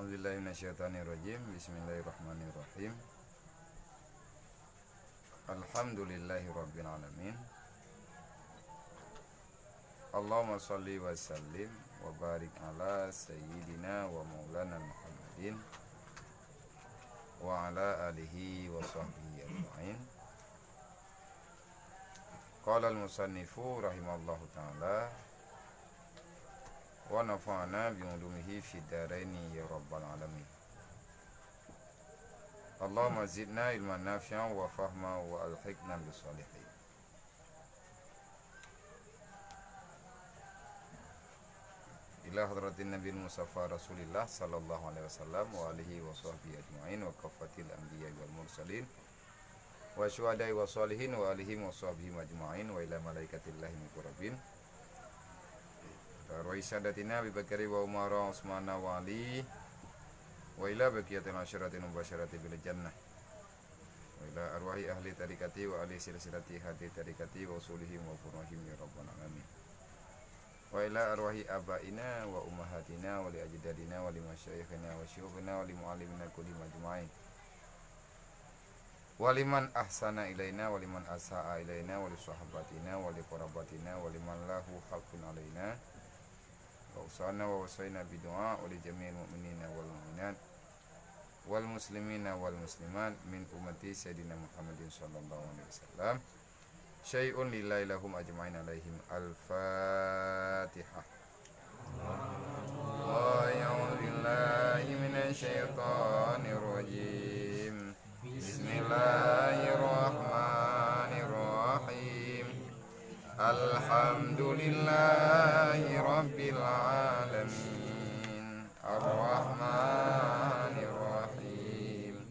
A'udzubillahi minasyaitonirrajim. Bismillahirrahmanirrahim. Alhamdulillahi rabbil alamin. Allahumma shalli wa sallim wa barik ala sayyidina wa maulana Muhammadin wa ala alihi wa sahbihi ajma'in. Qala al-musannifu rahimallahu ta'ala wa nafa'ana bi'ulumihi fid dharaini ya rabbal alamin. Allahumma zidna ilman nafi'an wa fahma wa alhiqna bisalihin. Ila hadratin Nabi Mustafa Rasulillah sallallahu alaihi wasallam wa alihi wa sahbihi ajma'in wa kafatil anbiya wal mursalin wa syuhada'i wa salihin wa alihi wa sahbihi ajma'in wa ila malaikatillahi muqarrabin wa isadatina Abi Bakari wa Umar wa Utsman wa Ali wa ila baqiyatil asyaratin mubasyarati bil jannah wa ila arwahi ahli tariqati wa ahli silsilati hadi tariqati wa usulihim wa furahim ya rabbal alamin wa ila arwahi abaina wa ummahatina wa li ajdadina wa li masyayikhina wa syuyukhina wa li muallimina kulli majma'in wa liman ahsana ilaina wa liman asaa ilaina wa li sahabatina wa li qarabatina wa liman lahu haqqun alaina wa usana wa wasaina bidu'a wa li jami'il mu'minina wal mu'minat wal muslimina wal muslimat min ummati sayyidina Muhammadin sallallahu alaihi wasallam syai'un lillahi lahum ajma'in alaihim. Al-Fatihah. A'udzu billahi minasy syaithanir rajim. Bismillahirrahmanirrahim. Alhamdulillahi rabbil alamin. Ar-Rahmanir Rahim.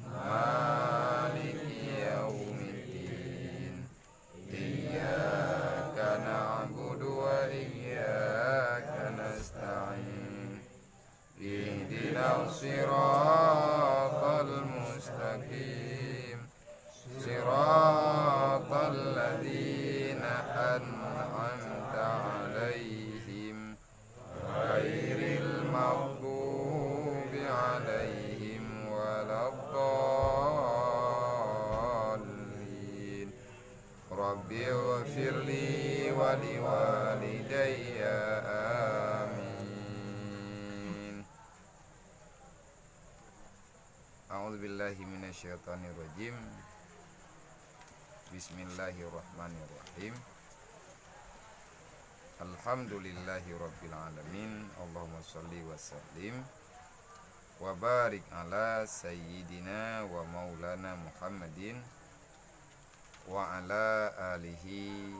Maliki yaumiddin. Iyyaka na'budu wa iyyaka nasta'in. Ihdinas siratal mustaqim. Siratal ladzina an'amta 'alaihim ghairil maghdubi 'alaihim waladdallin. Rabbi ighfirli wa liwalidayya amin. A'udzu billahi minasyaitonir rajim. Bismillahirrahmanirrahim. Alhamdulillahi rabbil alamin. Allahumma shalli wa sallim wa barik ala sayyidina wa maulana Muhammadin wa ala alihi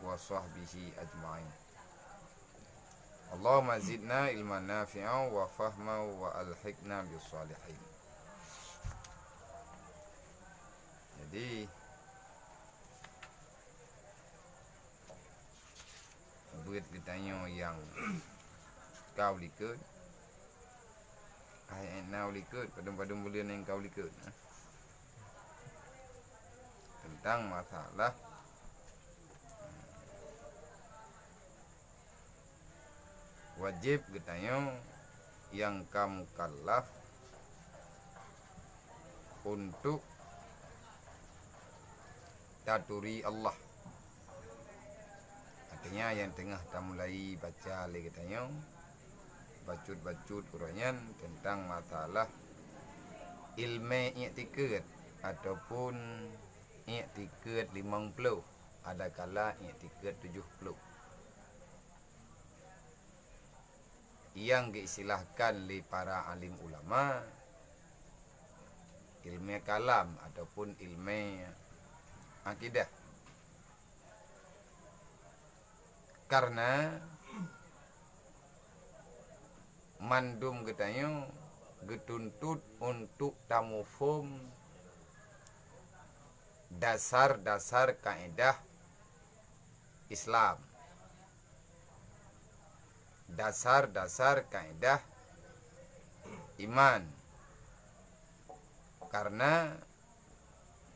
wa sahbihi ajma'in. Allahumma zidna ilman nafi'an wa fahma wa alhiqna bisalihin. Jadi buat ditanya yang kau likut ayat nau likut padam-padam bulan yang kau likut tentang masalah wajib ditanya yang kamu mukallaf untuk taturi Allah. Artinya yang tengah dah mulai baca lagi tanya bacut uraian tentang masalah ilmu i'tikad ataupun i'tikad 50, ada kala i'tikad 70 yang diistilahkan oleh para alim ulama ilmu kalam ataupun ilmu akidah. Karena mandum katanya getuntut untuk tamufum dasar-dasar kaidah Islam, dasar-dasar kaidah iman. Karena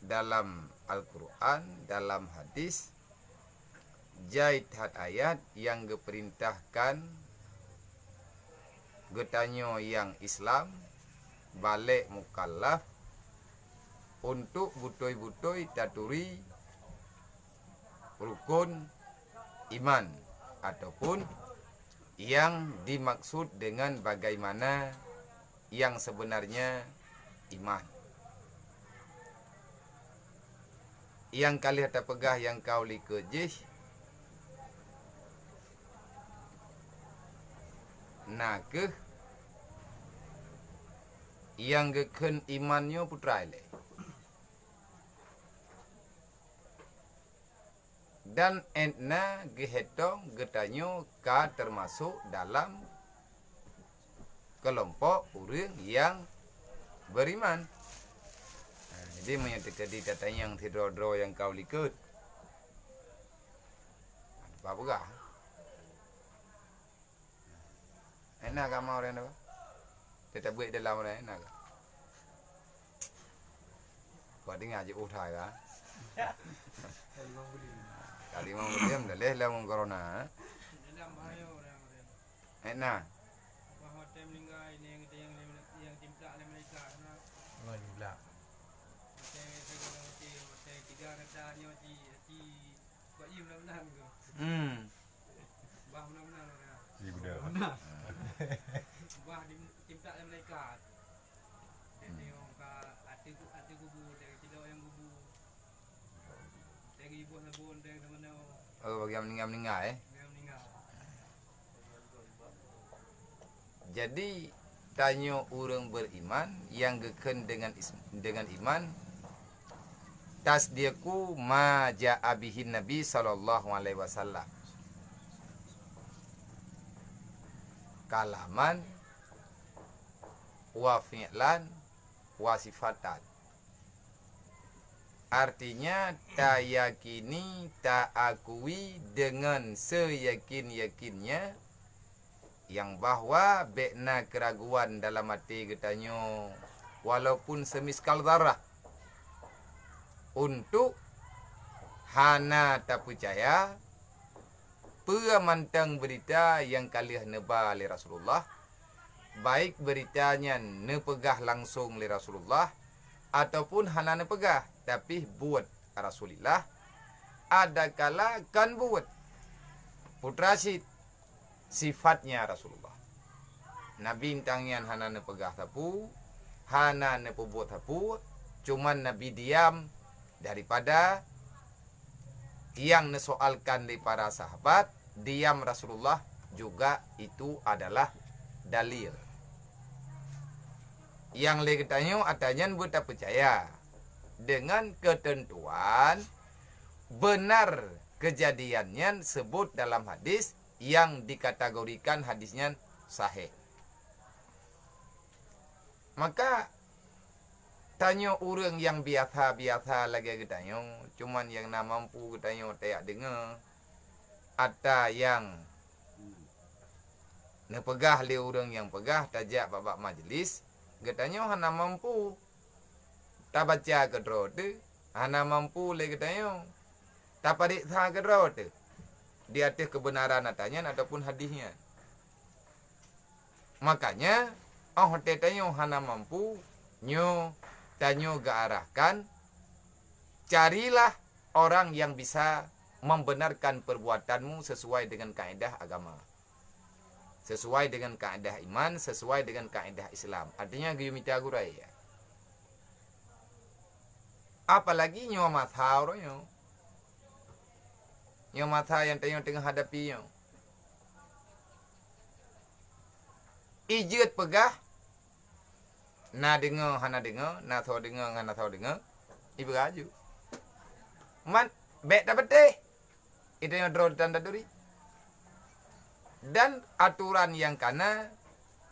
dalam Al-Quran, dalam hadis jait ayat yang diperintahkan getanyo yang Islam balik mukallaf untuk butoi-butoi taturi rukun iman ataupun yang dimaksud dengan bagaimana yang sebenarnya iman. Yang kali hata pegah yang kau likejih nakeh yang geken imannya putra ile. Dan entna gehetong getanyo ka termasuk dalam kelompok orang yang beriman. Jadi menyatakan di katanya yang tidro-dro yang kau likut. Apa gak? Enak gak mau orang apa? Kita buat dalam orang enak gak? Kau dengar je uthai gak? Kali mau diam dah leh lamun corona. Dalam bahaya orang-orang. Enak. Bahawa tem linggai ini yang timta oleh mereka karena Menjual. saya tiga kata ni di buat im benar-benar tu. Bah benar-benar orang. Iya benar. Bah di timta oleh mereka. Jadi orang hati kubu dari tidak yang kubu. Dari ibu sabun dari mana? Oh, bagi yang meninggal Dia meninggal. Jadi tanya orang beriman yang geken dengan iman tasdiqu ma ja'a bihi Nabi sallallahu alaihi wasallam. Kalaman wa fi'lan wa sifatan. Artinya tak yakini, tak akui dengan seyakin-yakinnya yang bahwa bekna keraguan dalam hati getanyo walaupun semiskal zarah untuk hana tak percaya peramantang berita yang kalian neba oleh Rasulullah, baik beritanya nepegah langsung oleh Rasulullah ataupun hana nepegah tapi buat Rasulullah, ada kala kan buat putra sifatnya Rasulullah. Nabi intangian hana nepegah tapu, hana nepebuat tapu, cuman Nabi diam daripada yang nesoalkan di para sahabat, diam Rasulullah juga itu adalah dalil. Yang lagi tanya adanya buat tak percaya dengan ketentuan benar kejadiannya sebut dalam hadis yang dikategorikan hadisnya sahih. Maka tanya orang yang biasa-biasa lagi ketanya, cuman yang nak mampu ketanya tak dengar. Ada yang nepegah le orang yang pegah tajak babak majlis, ketanya hana mampu. Tak baca ke drote, hana mampu le ketanya. Tak padik sah ke drote. Di atas kebenaran atanya ataupun hadisnya. Makanya tetanya hana mampu nyo tanyo gearahkan, carilah orang yang bisa membenarkan perbuatanmu sesuai dengan kaedah agama, sesuai dengan kaedah iman, sesuai dengan kaedah Islam. Artinya giyumita gurai ya. Apalagi nyo mathau nyo matha yang tanyo tengah hadapi nyo. Ijut pegah na dengar hana dengar, na tahu dengar hana tahu dengar, ibu aju. Man bet dapat deh. Itu yang draw tanda duri. Dan aturan yang kana,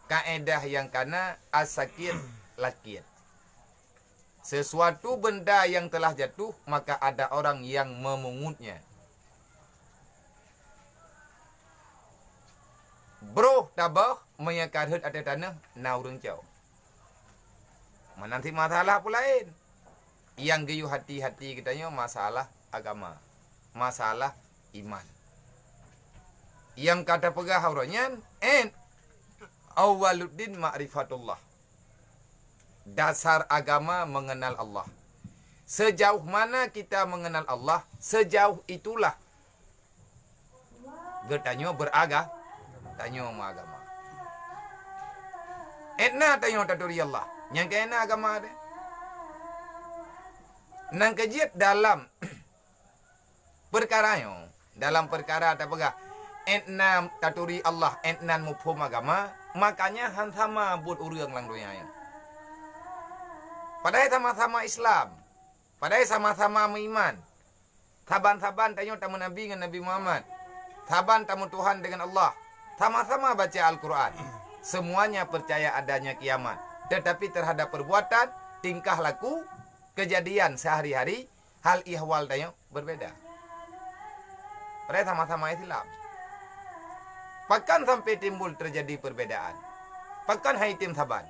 kaedah yang kana asakir lakir. Sesuatu benda yang telah jatuh, maka ada orang yang memungutnya. Bro tabah menyakadhut ada tanah na urang jauh. Nanti masalah pun lain. Yang geyu hati-hati kitanya masalah agama, masalah iman. Yang kata pegah haurannya, Awaluddin ma'rifatullah. Dasar agama mengenal Allah. Sejauh mana kita mengenal Allah, sejauh itulah gertanyo beragama, tanyo agama. Etna tanyo taturi Allah. Yang kena agama ada. Nang kejiat dalam perkara yo, dalam perkara tak pegah. Etna taturi Allah, etnan mufhum agama, makanya han sama buat urang lang dunia yo. Padahal sama-sama Islam. Padahal sama-sama beriman. Saban-saban tanyo tamu Nabi dengan Nabi Muhammad. Saban tamu Tuhan dengan Allah. Sama-sama baca Al-Quran. Semuanya percaya adanya kiamat. Tetapi terhadap perbuatan, tingkah laku, kejadian sehari-hari, hal ihwal tanyo berbeda. Padahal sama-sama Islam. Pakan sampai timbul terjadi perbedaan. Pakan haitim saban.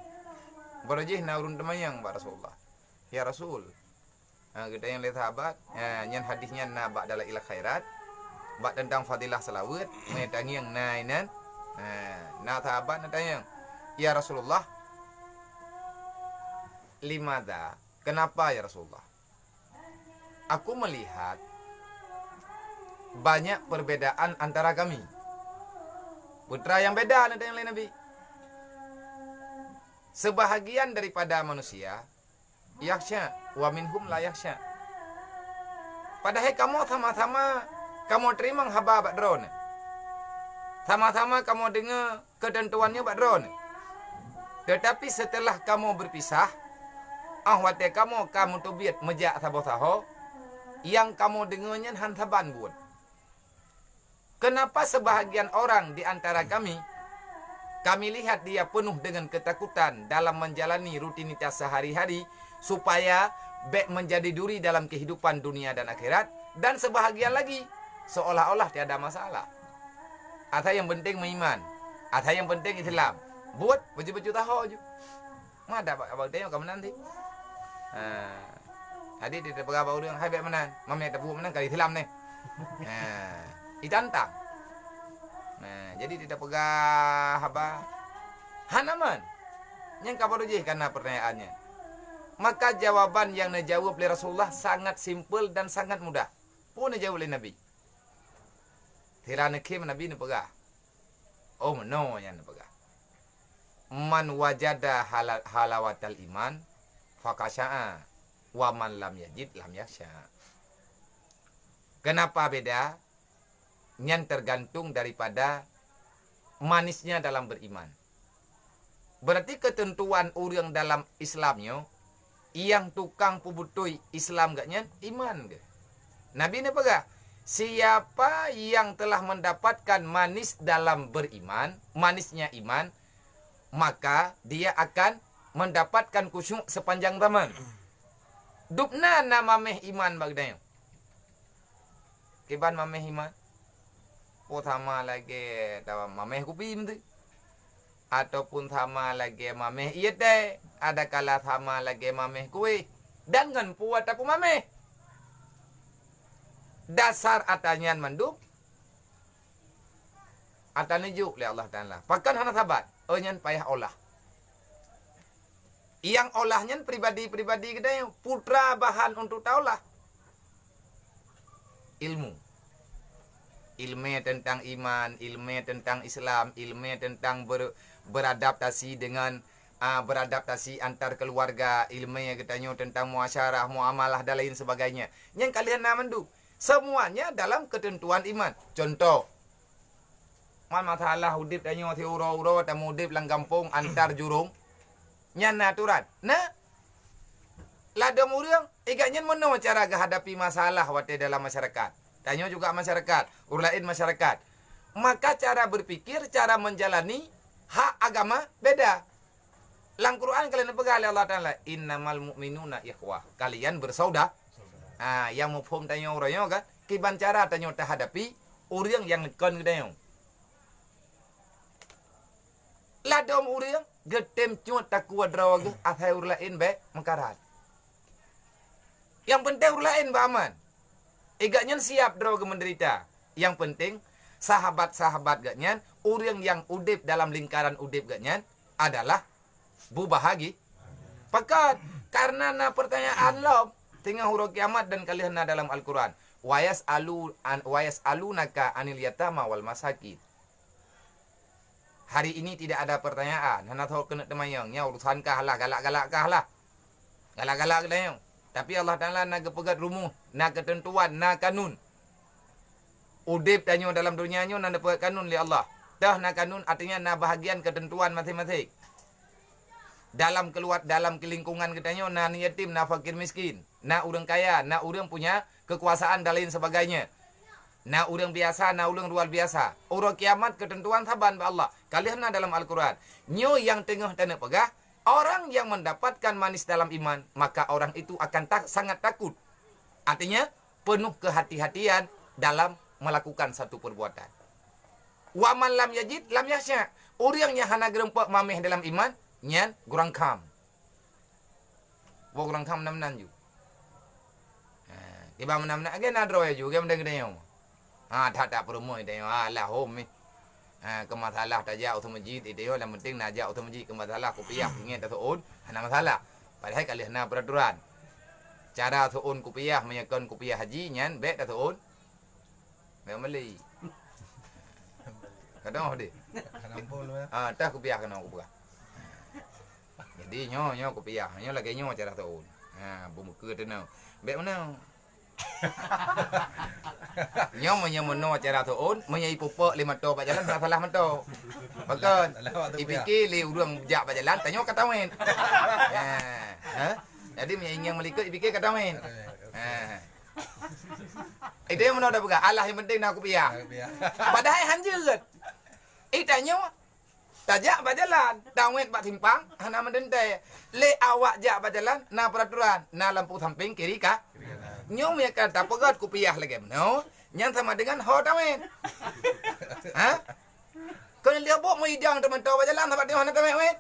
Berajih naurun temayang Pak Rasulullah. Ya Rasul. Kita yang lihat sahabat, yang hadisnya na ba'dala ila khairat, bak tentang fadilah salawat, mendatangi yang nainan. Na sahabat natanya, ya Rasulullah, limada? Kenapa ya Rasulullah? Aku melihat banyak perbedaan antara kami. Putra yang beda natanya lain Nabi. Sebahagian daripada manusia yaksha wa minhum la yaksha. Padahal kamu sama-sama kamu terima haba badron. Sama-sama kamu dengar ketentuannya badron. Tetapi setelah kamu berpisah, ahwate kamu tubiat mejak saboh-saho, yang kamu dengarnya hantaban buat. Kenapa sebahagian orang di antara kami lihat dia penuh dengan ketakutan dalam menjalani rutinitas sehari-hari supaya menjadi duri dalam kehidupan dunia dan akhirat, dan sebahagian lagi seolah-olah tiada masalah. Atau yang penting beriman, atau yang penting Islam. Buat baju-baju tahu je. Mana abang tengok kamu nanti. Adik dia pegang bau dia hai bet menan. Mami tak buat menan kali Islam ni. Ditantang. Jadi tidak pegang apa Hanaman yang kabar je karena pertanyaannya. Maka jawaban yang dijawab oleh Rasulullah sangat simpel dan sangat mudah. Pun dijawab oleh Nabi. Tirana kim Nabi ni pegang. Oh no yang ni pegang. Man wajada halawatal iman fakasya'a wa man lam yajid lam yasya. Kenapa beda? Yang tergantung daripada manisnya dalam beriman. Berarti ketentuan orang dalam Islamnya, yang tukang pubutui Islam gaknya iman ke? Nabi ni pegang, siapa yang telah mendapatkan manis dalam beriman, manisnya iman, maka dia akan mendapatkan khusyuk sepanjang zaman. Dupna na mameh iman bagdayo. Kiban mameh iman. Oh sama lagi dalam mameh kupim tu. Ataupun sama lagi mameh iya deh. Ada kala sama lagi mameh kue. Dan ngan puat aku mameh. Dasar atanyan manduk. Atanijuk oleh Allah Ta'ala. Pakan hana sabat. Nyan payah olah. Yang olahnya pribadi-pribadi kita yang putra bahan untuk taulah. Ilmu. Ilmu tentang iman, ilmu tentang Islam, ilmu tentang beradaptasi dengan beradaptasi antar keluarga, ilmu yang katanya tentang muasyarah, muamalah dan lain sebagainya. Yang kalian nak mandu, semuanya dalam ketentuan iman. Contoh, masalah udip tanya uro-uro tamu udip lang kampung antar jurung, nyan aturan. Nah, ladam urang, igaknya mana cara hadapi masalah wate dalam masyarakat. Tanya juga masyarakat, urlain masyarakat. Maka cara berpikir, cara menjalani hak agama beda. Lang Quran kalian pegang Allah Ta'ala, innamal mu'minuna ikhwah. Kalian bersaudara. Yang mufhum tanya orangnya kan, kiban cara tanya hadapi orang yang nekon kita yang. Ladom orang getem cuat takwa drawaga athai urlain be mengkarat. Yang penting urlain be aman. Igaknya siap drawaga menderita. Yang penting sahabat-sahabat gatnyan, orang yang udip dalam lingkaran udip gatnyan adalah bahagi. Pekat karena na pertanyaan lo tengah huruf kiamat dan kalian dalam Al-Quran. Wayas alunaka anil yatama wal masakin. Hari ini tidak ada pertanyaan. Hana tahu kena temayang. Ya urusan kah lah, galak-galak kah lah. Galak-galak dah. Tapi Allah Ta'ala nak pegat rumuh, nak ketentuan, nak kanun. Udip tanya dalam dunianya nak pegat kanun li Allah. Dah nak kanun artinya nak bahagian ketentuan masing-masing. Dalam kelingkungan kitanya nak yatim, nak fakir miskin, nak orang kaya, nak orang punya kekuasaan dan lain sebagainya. Nak orang biasa, nak orang luar biasa. Orang kiamat ketentuan saban ba Allah. Kalian dalam Al-Quran. Nyo yang tengah tanah pegah, orang yang mendapatkan manis dalam iman, maka orang itu akan sangat takut. Artinya, penuh kehati-hatian dalam melakukan satu perbuatan. Wa man lam yajid, lam yasya. Orang yang hana gerempak mameh dalam iman, nyan gurang kam. Wa gurang kam nam-nan ju. Iba menam-nan, agen adro ya ju, agen mendeng-deng. Tak perlu dia. Lah home ni. Ke masalah tajak utama masjid dia yang penting najak utama masjid ke masalah kopiah ingin tak tuun ada masalah. Padahal kali hana peraturan. Cara tuun kopiah menyekon kopiah haji nyan bet tak tuun. Memang beli. Kadang dia. Kanampol ya. Tak kopiah kena kopiah. Jadi nyo kopiah, nyo lagi nyo cara tuun. Bumuka tu nau. Bet mana? Nyom menyemono cara tuun menyai pupuk 5 to pak jalan tak salah mento. Bahkan ipikir li urang jak pak jalan tanyo katawin. Jadi menyai yang melikut ipikir katawin. Itu yang mana dah buka Allah yang penting nak kopiah. Padahal hanjeut. Tanyo tajak pak jalan, tawin pak simpang, hana mendente. Le awak jak pak jalan na peraturan, na lampu samping kiri kah? Nyom ya kata pegat kopiah lagi. No, yang sama dengan ho tawin. Kau lihat bok muidang teman tahu jalan tempat dia nak tawin weh.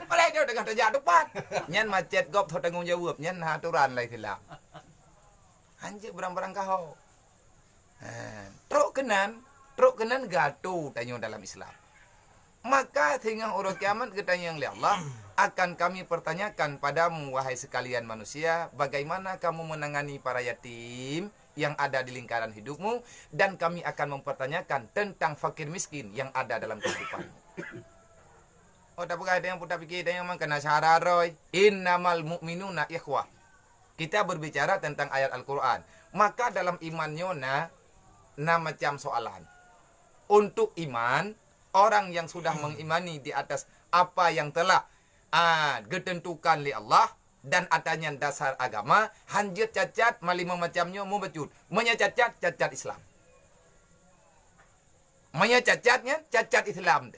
Oleh dia dengan terjak depan. Nyan macet gop tho tanggung jawab, nyan aturan lai silap. Anjir barang-barang kau. Truk kenan gato tanya dalam Islam. Maka tengah orang kiamat ketanya oleh Allah, akan kami pertanyakan padamu wahai sekalian manusia, bagaimana kamu menangani para yatim yang ada di lingkaran hidupmu, dan kami akan mempertanyakan tentang fakir miskin yang ada dalam kehidupanmu. Oh, tak ada yang putar fikir yang memang kena syara roy. Innamal mu'minuna ikhwah. Kita berbicara tentang ayat Al-Quran. Maka dalam imannya na macam soalan. Untuk iman, orang yang sudah mengimani di atas apa yang telah ditentukan oleh Allah dan adanya dasar agama, hanjut cacat malima macamnya mu becut. Menyacacat cacat Islam. Menyacatnya cacat Islam.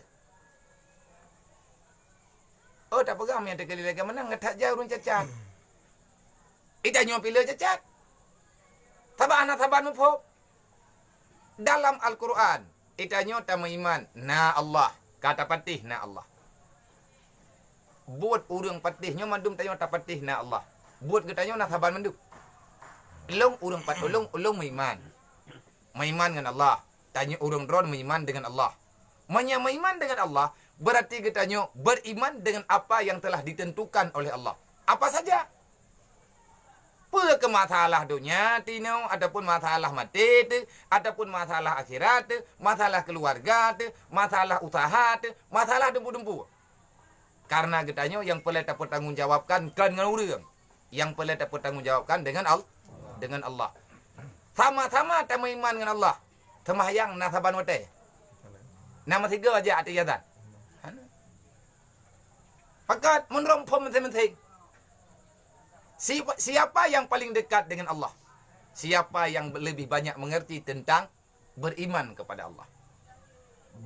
Oh, tak pegang yang terkali lagi menang ngetak jauh urun cacat. Itanya pilih cacat. Taban mufhum. Dalam Al-Quran itanya tamu iman na Allah, kata patih na Allah. Buat urang patihnya mandum tanya tak patih na Allah. Buat katanya na saban mandum. Long urang pat ulung iman. Meiman dengan Allah. Tanya urang dron meiman dengan Allah. Meiman dengan Allah berarti katanya beriman dengan apa yang telah ditentukan oleh Allah. Apa saja? Ke masalah dunia tino, ataupun masalah mati tu, ataupun masalah akhirat tu, masalah keluarga tu, masalah usaha tu, masalah dempu-dempu. Karena katanya yang perlu dapat tanggungjawabkan dengan orang, yang perlu dapat tanggungjawabkan dengan Allah. Sama-sama tamu iman dengan Allah. Sembahyang nasaban wate. Nama 3 aja arti yazan. Fakat menurut masing-masing. Siapa yang paling dekat dengan Allah? Siapa yang lebih banyak mengerti tentang beriman kepada Allah?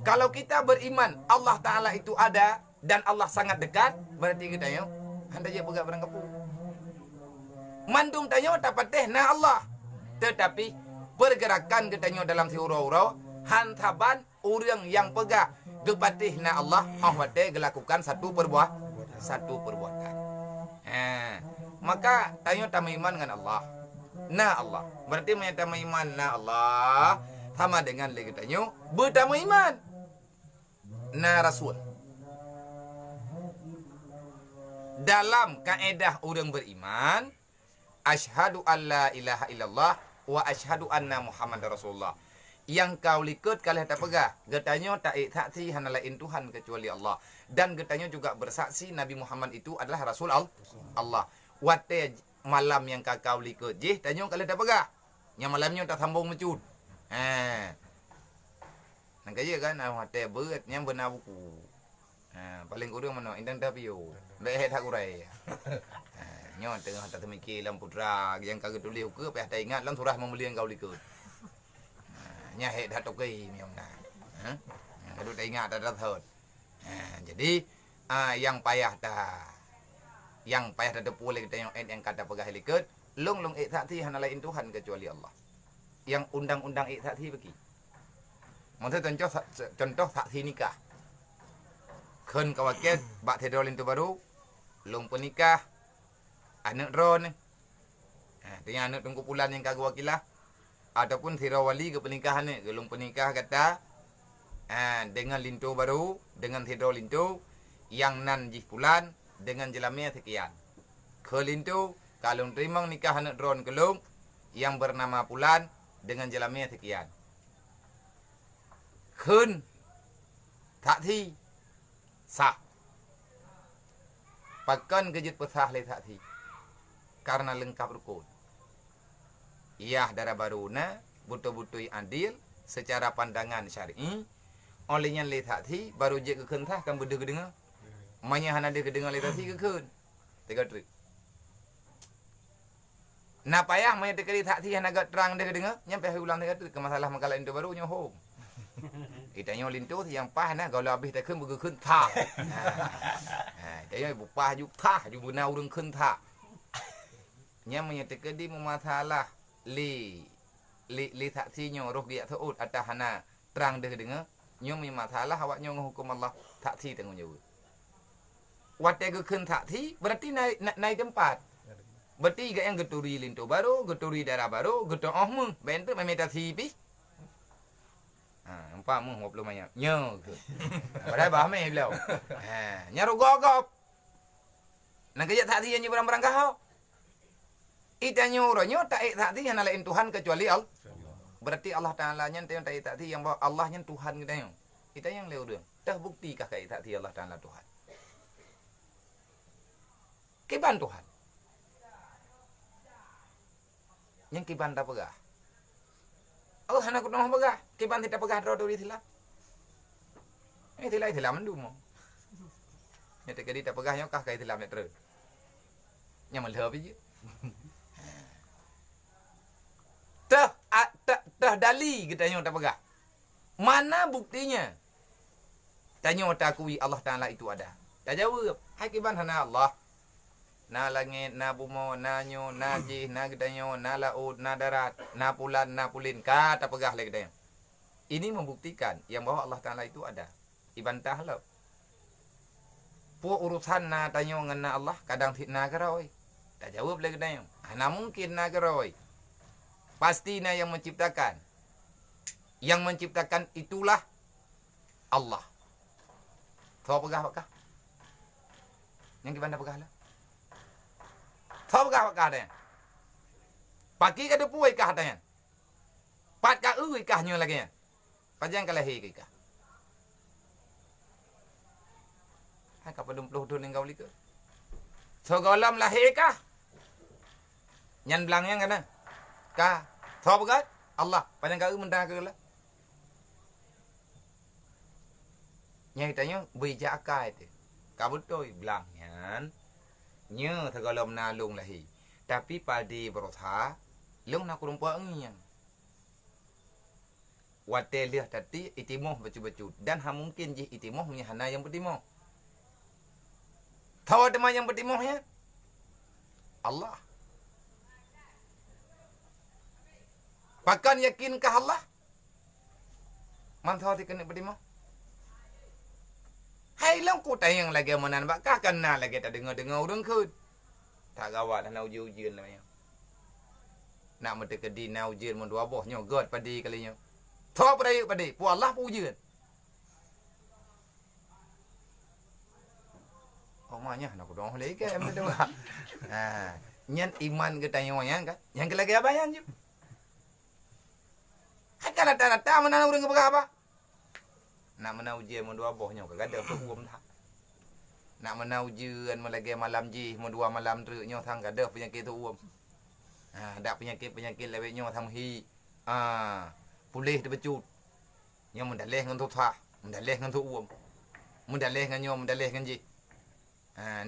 Kalau kita beriman Allah Ta'ala itu ada dan Allah sangat dekat, berarti kita hendak je pegang barang kapu. Mandum tanya dapat teh na Allah. Tetapi pergerakan kita dalam tiura-ura hantaban orang yang pegang gepatih na Allah, ahwate gelakukan satu perbuatan. Maka tanya tamu iman dengan Allah. Na Allah. Berarti menyatakan iman na Allah. sama dengan le katanya bertama iman na rasul. Dalam kaedah orang beriman, asyhadu alla ilaha illallah wa asyhadu anna Muhammadar Rasulullah. Yang kau likut kalian tak pegah. Getanya tak saksi hanya lain Tuhan kecuali Allah. Dan getanya juga bersaksi Nabi Muhammad itu adalah Rasul Allah. Wate malam yang kau likut je, tanya kalian tak pegah. Yang malamnya tak sambung mencut. Nak kaya kan, wate berat yang benar buku. Paling kurang mana indang tapi yo. Dah tak kurai. Nyo tengah tak temikir lam putra yang kagak tulis ke apa tak ingat lam surah membeli yang kau likut. Nya het dah tokai miom dah. Kalau tak ingat dah thot. Jadi yang payah dah pulih kita yang kata pegah likut, long saksi hanya lain Tuhan kecuali Allah. Yang undang-undang saksi bagi. Maksud contoh saksi nikah. Kan kawaket bak tedolin tu baru long penikah anak ron dengan anak tunggu pulan yang kagak wakilah ataupun thirawali ke pernikahan ni long penikah kata dengan lintu baru dengan thidro lintu yang nan jih pulan dengan jelamnya sekian ke lintu kalau terima nikah anak ron kelung yang bernama pulan dengan jelamnya sekian kun saksi sah. Pakan kejut pesah le saksi. Karena lengkap rukun. Iyah darah baruna, butuh-butuh adil secara pandangan syar'i. Olehnya le saksi baru je kekentah kan beda kedengar. Manya hana dia kedengar le saksi kekun. Tiga trik. Nak payah maya tekali saksi hana agak terang dia kedengar, nyampe ulang tiga trik ke masalah makalah itu baru nyohong. Kita nyo lintu yang pah nah kalau habis tak keun berkeun tha. Dia bupah ju tha ju buna urang keun tha. Nya menyatakan di masalah li saksi nyo roh dia taut atah hana terang dia dengar nyo masalah awak nyo hukum Allah saksi tengok jawab. Wate keun saksi berarti naik tempat. Berarti ga yang geturi lintu baru, geturi darah baru, getong ohmu, bentuk memeta sipi. Empat mu 20 banyak. Nyo ke. Padahal bahame belau. Nyaru gogop. Nak kejat saksi yang barang-barang kau. Ita nyuruhnya tak saksi yang lain Tuhan kecuali Allah. Berarti Allah Taala nya tak saksi yang Allah nya Tuhan kita yang. Kita yang leu deung. Dah buktikah kai saksi Allah Taala Tuhan. Kiban Tuhan. Yang kiban tak pegah. Allah hana kunong pegah. Kiban tidak pegah dori thilah. Thilah mendu mo. Nya te kedi tak pegah nyo kah kai thilah nek terus. Nya melheup je. Tah dali kita nyo tak pegah. Mana buktinya? Tanya takui Allah Taala itu ada. Tak jawab. Hai kiban hana Allah. Na langit, na bumo, na nyo, na jih, na gedanyo, na laut, na darat, na pulan, na pulin. Kata pegah lagi gedanyo. Ini membuktikan yang bahwa Allah Ta'ala itu ada. Ibantah lo. Pu urusan na tanyo ngena Allah, kadang na gerawai. Tak jawab lagi gedanyo. Na mungkin na gerawai. Pasti na yang menciptakan. Yang menciptakan itulah Allah. Kau pegah apakah? Yang ibantah pegah lah. Tahu kah dia? Pagi ke depui kah dia? Pat kah kah nyo lagi? Panjang kah lahir kah? Hai kah pedum puluh dun engkau liku? So golam lahir kah? Nyan belangnya kan? Kah? Tahu kah? Allah panjang kah mendah ke lah? Nyai tanya bijak akal itu. Kau betul belangnya. Nya tergolong nalung lahi. Tapi padi berotha, lung nak kurumpa engian. Wate liah tadi itimoh bacu-bacu. Dan mungkin je itimoh punya hana yang bertimoh. Tahu teman yang bertimohnya? Allah. Pakan yakinkah Allah? Mantau dikena bertimoh? Hai long ku tayang lagi manan bakah kena lagi tak dengar urang keud. Tak gawat nak ujian lah. Nak mete kedi nak ujian mun dua boh nyo god padi kalinya. Tho pada pada pu Allah pu ujian. Omanya nak dong lagi ke em tu. Nyen iman kita nyonya kan. Yang lagi apa yang je? Akan rata-rata mana orang apa? Nak mana ujian mun dua bohnya kagak ada hukum tak. Nak mana ujian melagi malam ji mun dua malam tu nyo thang kagak penyakit tu uam. Dak penyakit lewat nyo thang hi. Pulih terbecut. Nyo mun daleh ngan tu thah, mun daleh ngan tu uam. Mun daleh ngan nyo, mun daleh ngan ji.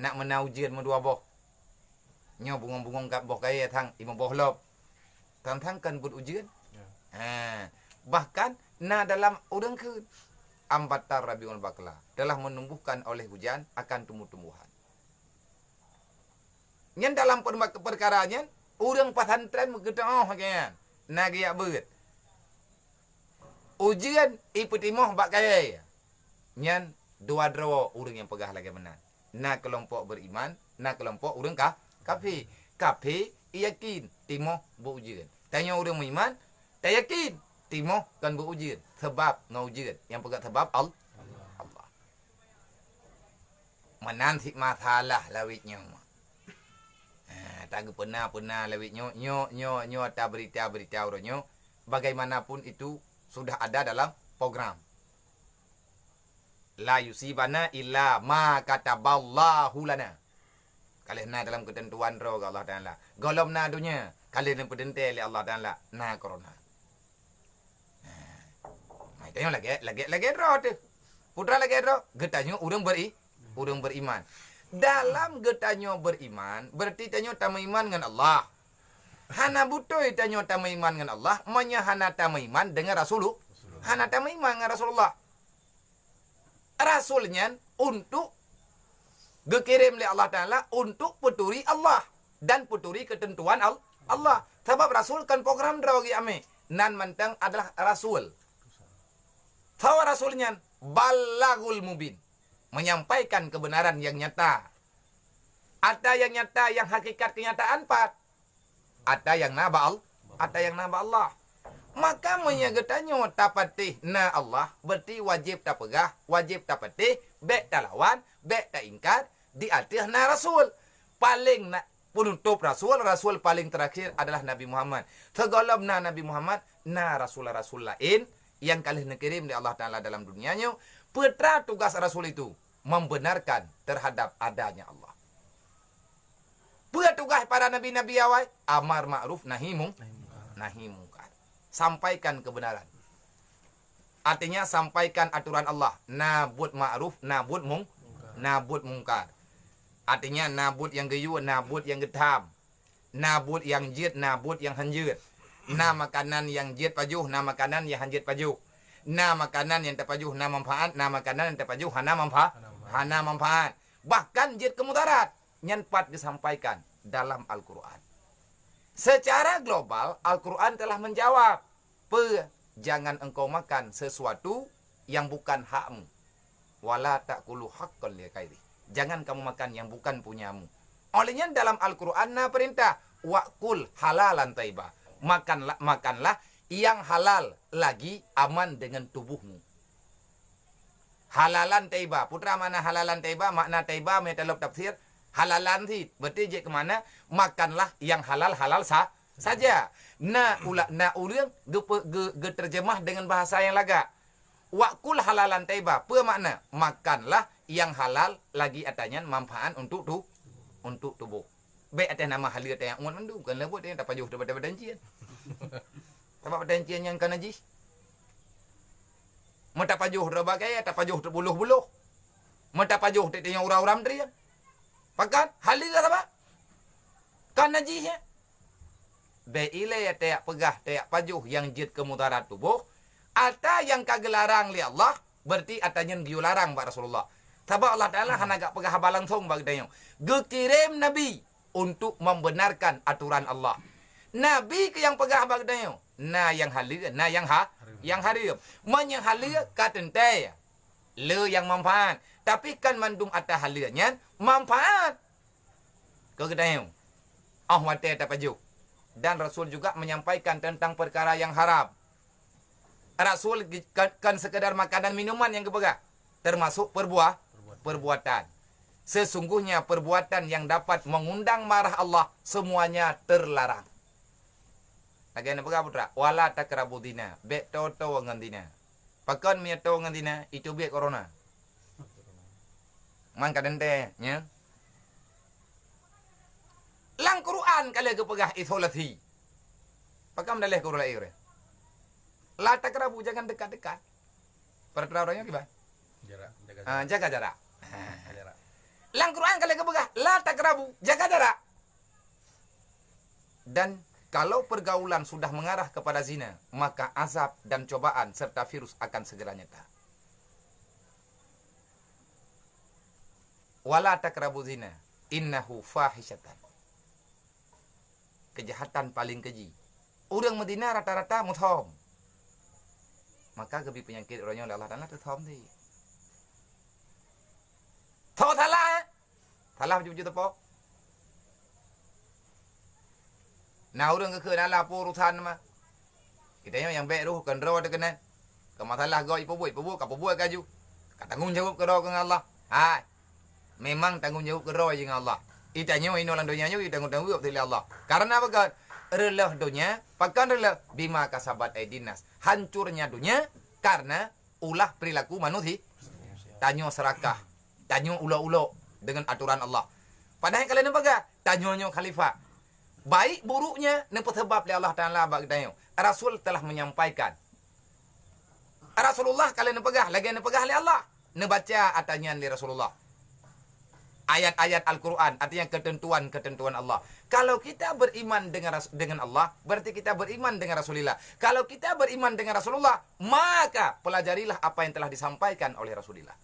Nak mana ujian mun dua boh. Nyo bungong-bungong kat boh kaya thang imam boh lop. Thang kan buat ujian. Bahkan dalam udang ke ambatar Rabiul Bakla telah menumbuhkan oleh hujan akan tumbuh-tumbuhan. Nyen dalam perkaranya udang pesantren mengetah kan. Nagiak beut. Ujian ipetimoh bak kaya. Nyen dua draw urang yang pegah lagi menang. Na kelompok beriman, na kelompok urang kafir. Kafir yakin timoh berujian. Tanya urang beriman, tak yakin timoh kan berujian. Sebab ngaujian. Yang pegah sebab Allah. Menanti masalah lawitnya. Tak pernah lawitnya. Nyo tak berita orangnya. Bagaimanapun itu sudah ada dalam program. La yusibana illa ma kataballahu lana. Kalihna dalam ketentuan roh Allah Taala. Golomna dunia. Kalihna pedente oleh Allah Taala. Na corona. Tengok lagi roh tu. Putra lagi roh. Getanya urang beriman. Dalam getanya beriman, berarti tanya tamu iman dengan Allah. Hana butoi tanya tamu iman dengan Allah, manya hana tamu iman dengan Rasulullah. Hana tamu iman dengan Rasulullah. Rasulnya untuk dikirim oleh Allah Taala untuk puturi Allah dan puturi ketentuan Allah. Sebab Rasul kan program dragi ame. Nan mentang adalah Rasul. Tahu Rasulnya balagul mubin. Menyampaikan kebenaran yang nyata. Ada yang nyata, yang hakikat kenyataan 4. Ada yang naba Allah. Maka menyagetannya tapatih na Allah, berarti wajib tak pegah, wajib tak patih, bek tak lawan, bek tak ingkar, di atas na Rasul. Paling nak penutup Rasul paling terakhir adalah Nabi Muhammad. Segolom na Nabi Muhammad, na Rasul lain, yang kali dikirim oleh Allah Ta'ala dalam dunianya, putra tugas Rasul itu, membenarkan terhadap adanya Allah. Tugas para nabi-nabi awal, amar ma'ruf nahi mungkar. Sampaikan kebenaran. Artinya sampaikan aturan Allah. Nabut ma'ruf, nabut mungkar. Artinya nabut yang geyu, nabut yang getam. Nabut yang jid, nabut yang hanjut. Na makanan yang jid pajuh, na makanan yang hanjut pajuh. Na makanan yang terpajuh, na manfaat. Na makanan yang terpajuh, hana manfaat. Bahkan jid kemudarat. Nyanpat disampaikan dalam Al-Quran. Secara global, Al-Quran telah menjawab. Jangan engkau makan sesuatu yang bukan hakmu. Wala ta'kulu haqqan liqairi. Jangan kamu makan yang bukan punyamu. Olehnya dalam Al-Quran perintah. Wa'kul halalan taibah. Makanlah yang halal lagi aman dengan tubuhmu. Halalan taibah. Putra mana halalan taibah? Makna taibah metalog tafsir. Halalan sih, berarti je kemana? Makanlah yang halal saja. Na ulang terjemah dengan bahasa yang laga. Wa'kul halalan taibah. Apa makna? Makanlah yang halal lagi atanya manfaat untuk tubuh. Baik atas nama halal yang ungun mandu. Bukan lebut yang tak pajuh daripada badancian. Sebab badancian yang kan najis. Mata pajuh berbagai, tak pajuh terbuluh-buluh. Mata pajuh yang uram-uram teriak. Pakat halal apa? Kan najisnya. Beile ya tak pegah tak pajuh yang jid kemudarat tubuh. Ada yang kagelarang li Allah, berarti atanya diularang ba Rasulullah. Sebab Allah Taala hana gak pegah balangsung bagi dia. Gekirim nabi untuk membenarkan aturan Allah. Nabi ke yang pegah bagi dia. Na yang halal, na yang haram. Yang halal katente. Le yang manfaat. Tapi kan mandung atas halalnya manfaat. Kau kata wate tak pajuh. Dan Rasul juga menyampaikan tentang perkara yang haram. Rasul kan sekedar makanan minuman yang kepegah. Termasuk perbuatan. Sesungguhnya perbuatan yang dapat mengundang marah Allah semuanya terlarang. Lagi nak pegah putra. Wala takrabu dina. Bek to ngan dina. Pakon mi to ngan dina itu bek corona. Man kadente nya. Lang Quran kala kepegah isolasi. Pakam daleh Quran ire. La takrabu jangan dekat-dekat. Peraturan orangnya gimana? Jaga jarak. Jarak. Lang Quran kali kepegah, la takrabu, jaga jarak. Dan kalau pergaulan sudah mengarah kepada zina, maka azab dan cobaan serta virus akan segera nyata. Wala takrabu zina, innahu fahisyatan. Kejahatan paling keji. Orang Madinah rata-rata muthom. Maka kebi penyakit orangnya oleh Allah Ta'ala terthom di. Tho salah. Salah jujur tepok. Nah orang ke dalam urusan mah. Kita yang baik tu kan roh ada kena. Ke masalah kau ibu buat kaju. Tanggung jawab ke roh dengan Allah. Hai. Memang tanggung jawab ke roh dengan Allah. Itanya ini orang dunia itu tanggung jawab oleh Allah. Karena apa kan? Relah dunia, pakan relah bima kasabat aidinas. Hancurnya dunia karena ulah perilaku manusia. Tanyo serakah, tanyo ulo-ulo dengan aturan Allah. Padahal kalian nampak tanyo khalifah. Baik buruknya nempat sebab oleh Allah Taala bagi tanyo. Rasul telah menyampaikan. Rasulullah kalian nampak lagi nampak oleh Allah. Nebaca atanya di Rasulullah. Ayat-ayat Al-Quran, artinya ketentuan-ketentuan Allah. Kalau kita beriman dengan Allah, berarti kita beriman dengan Rasulullah. Kalau kita beriman dengan Rasulullah, maka pelajarilah apa yang telah disampaikan oleh Rasulullah.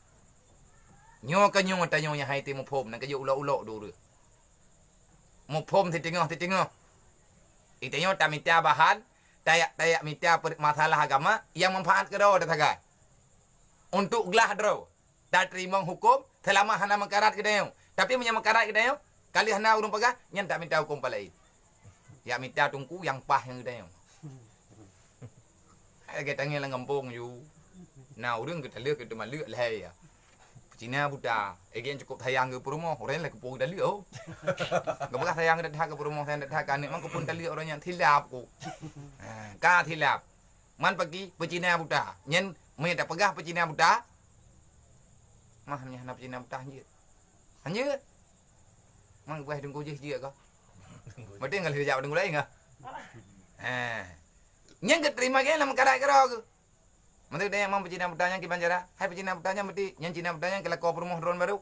Nyo tanyo nya hai ti mupom nang kayo ulo-ulo dulu. Mupom ti tengah. Itanyo ta mitya bahan, tayak mitya masalah agama yang manfaat ke daw dataga. Untuk gelah draw. Tak terima hukum selama hana makarat ke dayo. Tapi punya makarat ke dayo, kali hana urung pegah, nyan tak minta hukum palai. Ya minta tungku yang pah yang dayo. Ai tanya lang kampung you. Nah, urang kita lihat kita malu lah ya. Cina buta, yang cukup sayang ke perumoh, orang lah kepung dah lihat. Gak sayang dah ke perumoh, saya dah kan, memang kepun dah lihat orang yang tilap ku. Ka tilap. Man pergi pecina buta, nyen mai tak pegah pecina buta. Mah hanya nak pecina buta hanya. Mang buah tunggu je kau. Mesti enggak jawab tunggu lain enggak? Nyen keterima ke dalam karak kero ke. Mesti dia mang pecina butanya ki banjara. Hai pecina butanya mesti nyen cina butanya kala ko perumoh drone baru.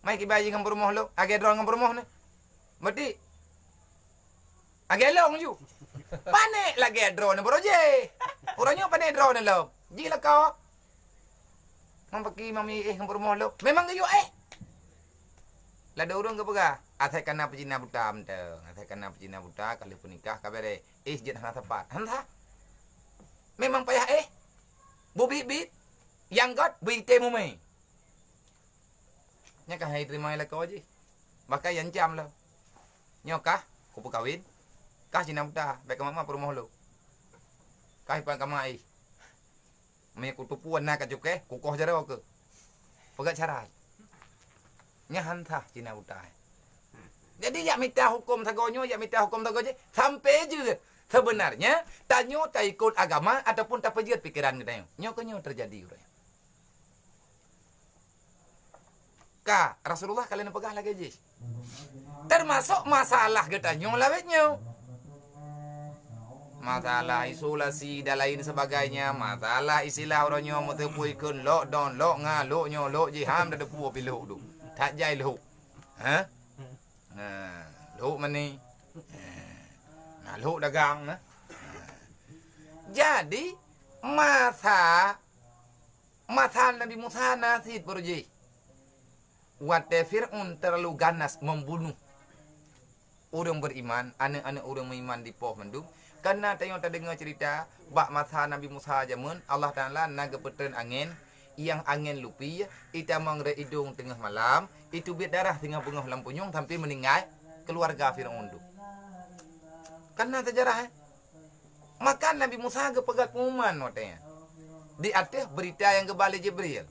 Mai ki bayi ngam perumoh lo, age drone ngam perumoh ne. Mesti age long ju. Panik lagi drone baru je. Orangnya panik drone lo. Gila kau. Mang pergi mami ngam perumoh lo. Memang kayu Lada urang ke pegah. Atai kana pecina buta mte. Atai kana pecina buta kali pun nikah kabare jet hana tepat. Hanta. Memang payah bubit yang got binte mumi. Nya ka hai terima la ko je. Baka yang jam lo. Nyokah ku kawin. Kah cina buta baik mama perumoh lo. Kah pan kamai. Me ku tupuan na ka juke ku koh jaro ke. Pegak cara. Nya hantah cina buta. Jadi ya minta hukum tagonyo, ya minta hukum tagoje sampai juga sebenarnya tanyo tak ikut agama ataupun tak pejiat pikiran kita nyo terjadi urang. Ka Rasulullah kalian pegah lagi je. Termasuk masalah kita nyo lawetnya. Masalah isolasi dan lain sebagainya, masalah istilah orangnya mutepuikeun lockdown, lock ngalok nyo lock jiham dah depu pilu tu. Tak jai lu. Ha? Lu mani. Lu dagang nah. Jadi masa Nabi Musa nasid berji. Wate Fir'aun terlalu ganas membunuh orang beriman, anak-anak orang beriman di Poh Mendung. Karena tengok tak dengar cerita bak masa Nabi Musa zaman Allah Taala naga petern angin yang angin lupi ita mangre hidung tengah malam itu biar darah tengah bengah lampunyung sampai meninggal keluarga Fir'aun tu. Karena sejarah Maka Nabi Musa kepegat pengumuman katanya. Di atas berita yang kembali Jibril.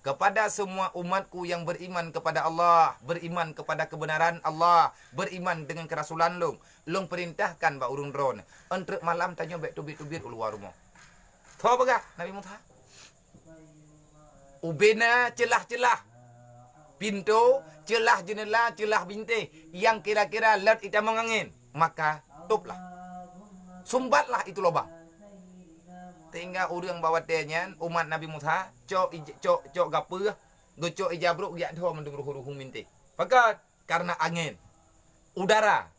Kepada semua umatku yang beriman kepada Allah, beriman kepada kebenaran Allah, beriman dengan kerasulan long perintahkan ba urung drone. Untuk malam tanya baik tubit-tubit keluar rumah. Tahu apa Nabi Musa? Ubena celah-celah pintu, celah jendela, celah bintik yang kira-kira let ita mengangin, maka tuplah. Sumbatlah itu lubang. Tinggal orang bawa tenyan umat Nabi Musa, cok gapur, gocok ijabruk ya dah mendung ruhu mintik. Pakat karena angin, udara.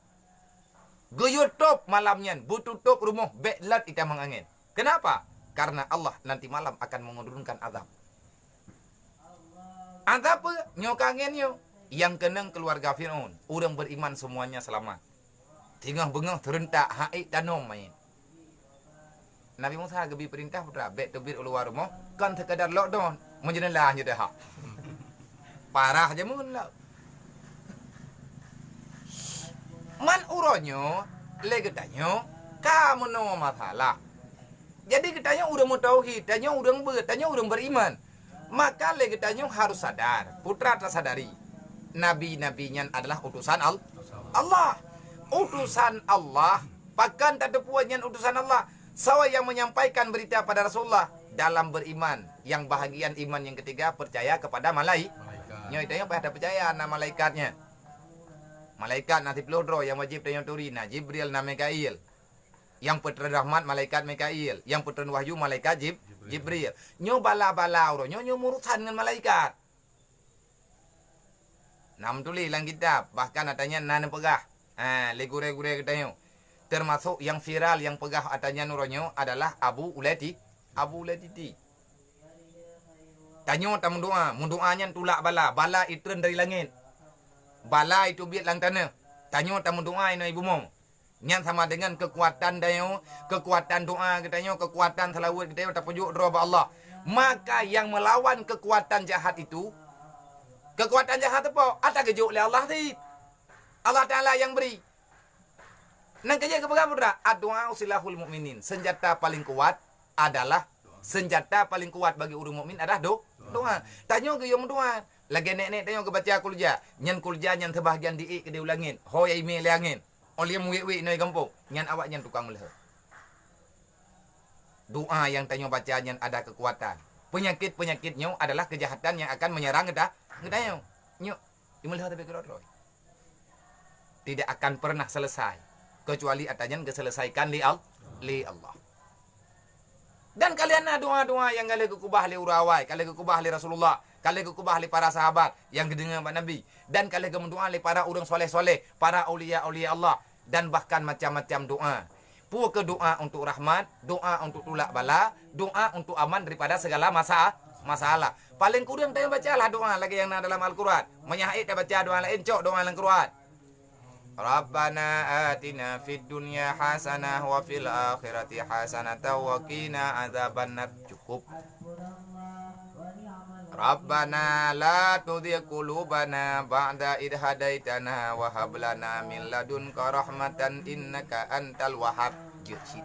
Guyur top malamnya, bututup rumah beklat ita mengangin. Kenapa? Karena Allah nanti malam akan menurunkan azab. Azab nyok angin yo. Yang kenang keluarga Fir'aun, orang beriman semuanya selamat. Tinggal bengah terentak haik danom main. Nabi Musa gebi perintah putra bek tebir keluar rumah kan sekadar lockdown menjenelah je dah. Parah je mun lah. Man uronyo le getanyo kamu no masalah. Jadi getanyo udah mau tauhid, tanyo udah beriman. Maka le getanyo harus sadar, putra tersadari. Nabi-nabinya adalah utusan Allah. Utusan Allah, bahkan tak ada puannya utusan Allah. Sawa yang menyampaikan berita pada Rasulullah dalam beriman. Yang bahagian iman yang ketiga percaya kepada malaikat. Itu yang pada percaya na malaikatnya. Malaikat nanti pelodro yang wajib tanya turina Jibril na Mikail. Yang putra rahmat malaikat Mikail. Yang putra wahyu malaikat Jibril. Nyo bala-bala uro nyo murusan dengan malaikat. Nam tulis dalam kitab bahkan katanya nana pegah. Legure-gure katanya. Termasuk yang viral yang pegah atanya nuronyo adalah Abu Ulaiti. Tanyo tak mundoanya tulak bala itren dari langit. Bala itu biat lang tanah. Tanyo tak mundoa ino ibu mong. Nyan sama dengan kekuatan dayo, kekuatan doa katanya, kekuatan salawat katanya tak pujuk roh Allah. Maka yang melawan kekuatan jahat itu, kekuatan jahat apa? Ada kejuk oleh Allah sih. Allah Taala yang beri. Nang kerja kepada putra, doa silahul mukminin. Senjata paling kuat adalah bagi orang mukmin adalah doa. Tanya ke yang doa. Lagi nek tanya ke baca kulja. Nyan kulja nyan terbahagian di ke diulangin. Hoy email angin. Oleh muwi noi kampung. Nyan awak nyan tukang meleh. Doa yang tanya baca nyan ada kekuatan. Penyakitnya adalah kejahatan yang akan menyerang kita. Nyo. Imeleh tapi kerot. Tidak akan pernah selesai. Kecuali atanya keselesaikan li Allah. Dan kalian doa-doa yang kalian kekubah li urawai, kalian kekubah li Rasulullah, kalian kekubah li para sahabat yang kedengar Pak Nabi, dan kalian kemendoa li para orang soleh-soleh, para aulia-aulia Allah, dan bahkan macam-macam doa. Ke doa untuk rahmat, doa untuk tulak bala, doa untuk aman daripada segala masalah. Paling kurang tanya bacalah doa lagi yang dalam Al-Quran. Menyahid dia baca doa lain, cok doa dalam Quran. Rabbana atina fid dunya hasanah wa fil akhirati hasanah wa qina adzabannar. Cukup. Rabbana la tuzigh qulubana ba'da idh hadaitana wa hab lana min ladunka rahmatan innaka antal wahhab. Jursid.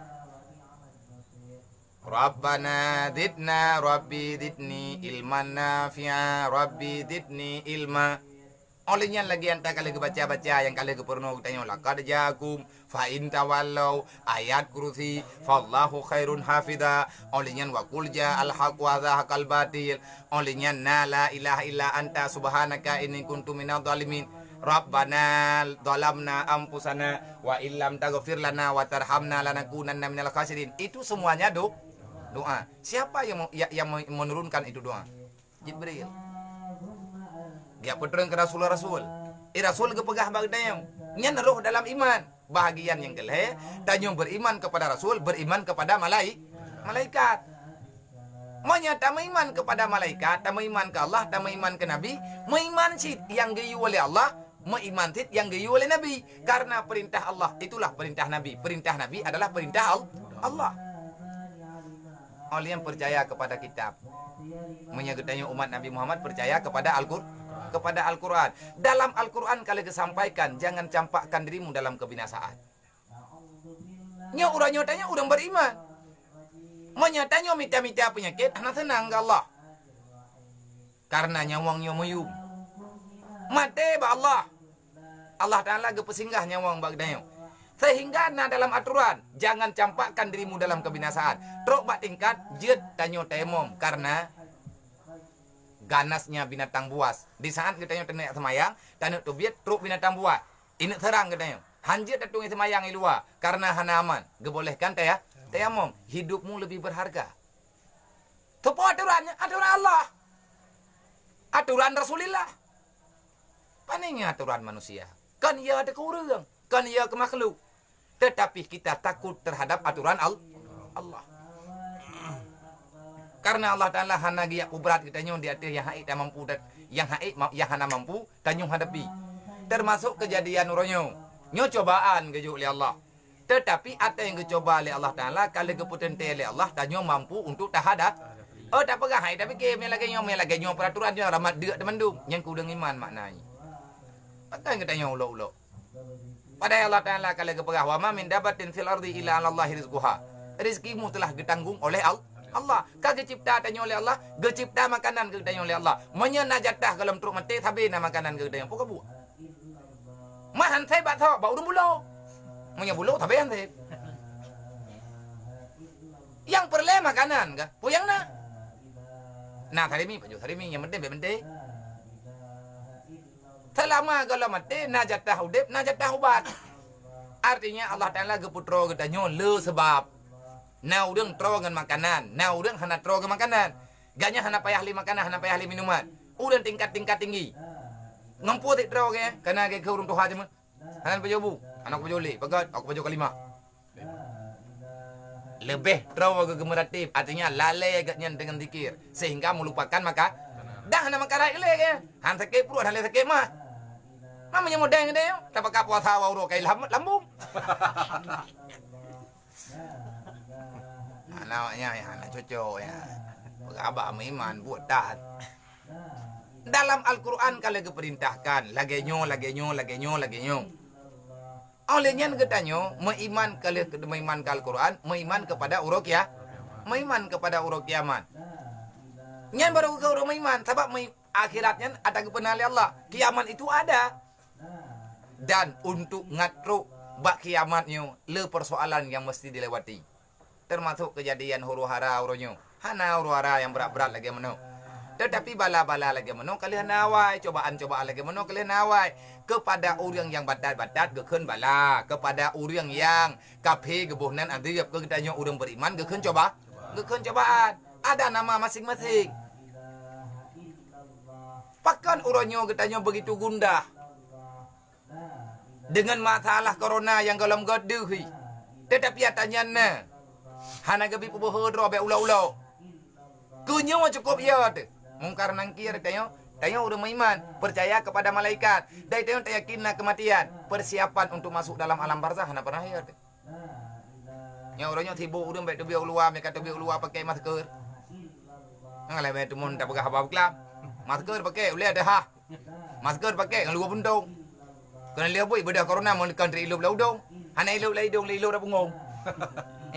Rabbana zidna rabbi zidni ilman nafi'a rabbi zidni ilma. Olehnya lagi yang tak kali baca-baca yang kali pernah tanya laqad ja'akum fa in tawallau ayat kursi fallahu khairun hafidha. Olehnya wa qul ja'al haqq wa zahaqal batil. Olehnya la ilaha illa anta subhanaka inni kuntu minadh dhalimin. Rabbana dhalamna anfusana wa illam taghfir lana wa tarhamna lanakunanna minal khasirin. Itu semuanya doa. Siapa yang menurunkan itu doa? Jibril. Dia peterang ke Rasul. Rasul kepegah bagdayang. Nyan roh dalam iman. Bahagian yang kelih. Tanyong beriman kepada Rasul, beriman kepada malaikat. Manya tak meiman kepada malaikat, tak meiman ke Allah, tak meiman ke Nabi. Meiman sid yang gayu oleh Allah, meiman sid yang gayu oleh Nabi. Karena perintah Allah, itulah perintah Nabi. Perintah Nabi adalah perintah Allah. Oleh yang percaya kepada kitab. Menyagetanya umat Nabi Muhammad percaya kepada Al-Quran. Dalam Al-Quran kali kesampaikan, jangan campakkan dirimu dalam kebinasaan. Nyo urang nyatanya urang beriman. Menyatanya minta-minta penyakit, anak senang ke Allah. Karena nyawang nyo muyum. Mate ba Allah. Allah Ta'ala gepesinggah nyawang bagdayo. Sehingga na dalam aturan, jangan campakkan dirimu dalam kebinasaan. Truk bak tingkat, jet tanyo temom. Karena ganasnya binatang buas. Di saat kita tenek semayang, tanuk tubiat, truk binatang buas. Ini serang katanya. Hanjit datung semayang di luar. Karena hanaman. Gebolehkan ya. Tayamum. Hidupmu lebih berharga. Itu aturannya. Aturan Allah. Aturan Rasulullah. Paningnya aturan manusia. Kan ia ada ke orang. Kan ia ke makhluk. Tetapi kita takut terhadap aturan Allah. Karena Allah Ta'ala hana giyak berat kita nyon di atas yang haid dan mampu dan yang haid yang hana mampu dan nyong hadapi. Termasuk kejadian uronyo. Nyo cobaan kejuk oleh Allah. Tetapi ada yang kecoba oleh Allah Ta'ala kalau keputente oleh Allah dan nyo mampu untuk tahadat. Oh tak pegah haid tapi ke lagi nyo peraturan nyo ramat deuk temendung yang kudeng iman maknanya. Pakai kita nyo ulo-ulo. Pada Allah Ta'ala kalau kepegah wa ma min dabatin fil ardi illa 'ala Allah rizquha. Rizkimu telah ditanggung oleh Allah. Kagak cipta tanya oleh Allah, gecipta makanan ke tanya oleh Allah. Menyana jatah dalam truk mati tapi na makanan ke tanya pokok bu. Mahan saya batok bau bulo. Munya bulo tapi ante. Yang perle makanan ka, puyang na. Nah, hari ini yang penting. Selama kalau mati na jatah udip, na jatah ubat. Artinya Allah Ta'ala geputro ke tanya le sebab na udang trogan makanan, na udang hana trogan makanan. Ganya hana payah li makanan, hana payah li minuman. Udang tingkat tinggi. Ngampu tik trogan karena ke urung tuha cuma. Hanan pejobu, anak pejoli, pegat aku pejo kelima. Lebih trogan gemeratif, artinya lalai agaknya dengan zikir sehingga melupakan maka dah hana makarai le ke. Han sakit perut, han le sakit mah. Mamanya modeng dia, tapi puasa wa uro kai lambung. Anaknya ya, anak cucu ya. Abah iman buat tat. Dalam Al-Quran kalau diperintahkan lagi nyo. Olehnya katanya meiman kalau meiman ke Al-Quran, meiman kepada uruk ya. Meiman kepada uruk kiamat. Nyan baru ke uruk meiman sebab akhiratnya ada kebenaran Allah. Kiamat itu ada. Dan untuk ngatru bak kiamatnya le persoalan yang mesti dilewati. Termasuk kejadian huru-hara uronyo. Hana huru-hara yang berat-berat lagi meno. Tetapi bala-bala lagi meno kalian nawai, cobaan-cobaan lagi meno kalian nawai kepada orang yang badat-badat gekeun bala, kepada orang yang kafe gebuhnan adiyap ke kitanya orang beriman gekeun cobaan. Ada nama masing-masing. Pakan uronyo kitanya begitu gundah. Dengan masalah corona yang galam gaduhi. Tetapi atanya na. Hana gabi pubuh dro be ulau-ulau. Kunyo cukup ya tu. Mungkar nangkir tayo udah meiman, percaya kepada malaikat. Dai tayo yakin kematian, persiapan untuk masuk dalam alam barzah hana pernah ya tu. Nya orangnya sibuk udah baik tu biar keluar, mereka tu biar keluar pakai masker. Ngalai baik tu mun tak pakai habab kelap. Masker pakai, boleh ada ha. Masker pakai ngeluar buntung. Kena lihat boy bedah corona mau country ilup laudong. Hana ilup laidong ilup dah bungong.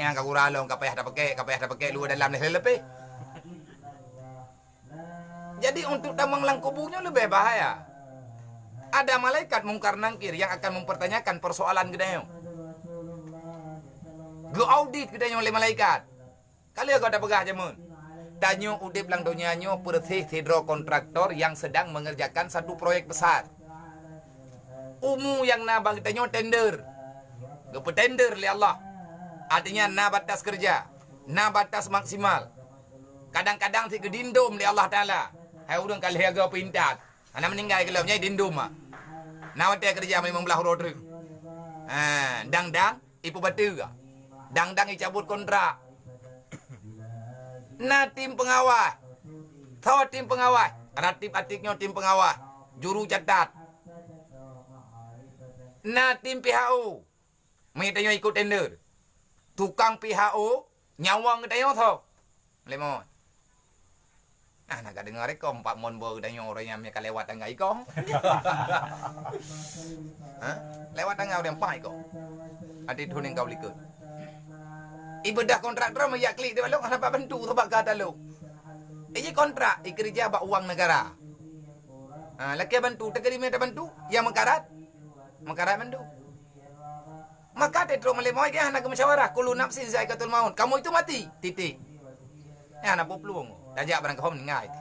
Yang kau kuralong kapayah dah pakai luar dalam dah lebih. Jadi untuk damang langkubunya lebih bahaya. Ada malaikat mungkar nangkir yang akan mempertanyakan persoalan gedayo. Go audit gedayo oleh malaikat. Kali kau ada pegah jamun. Tanyo udip lang donyanyo persih hidro kontraktor yang sedang mengerjakan satu proyek besar. Yang nabang kitanya tender. Gapa tender oleh Allah. Artinya na batas kerja, na batas maksimal. Kadang-kadang si kedindum oleh Allah Ta'ala. Hai udang kali agak pintat. Anak meninggal kelamnya dindum ah. Na batas kerja memang belah rodri. Dang-dang ipu batu ga. Dang-dang icabut kontrak. Na tim pengawas. Tahu tim pengawas. Ratib atiknya tim pengawas. Juru catat. Na tim PHO minta ikut tender. Tukang PHO nyawang katanya tau. Lemon. Nak dengar kau 4 mon ber katanya orang yang mereka lewat tangga ikong. Lewat tangga orang 4 ikong. Adik tu ning kau likut. Ibadah kontraktor mayak klik dia balok dapat bantu sebab kata lu. Ini kontrak kerja bak uang negara. Laki bantu tegeri minta bantu yang mengkarat bantu. Maka tetro melemoi dia anak musyawarah kullu nafsin zaikatul maut. Kamu itu mati. Titik. Anak peluang. Dajak barang kau meninggal.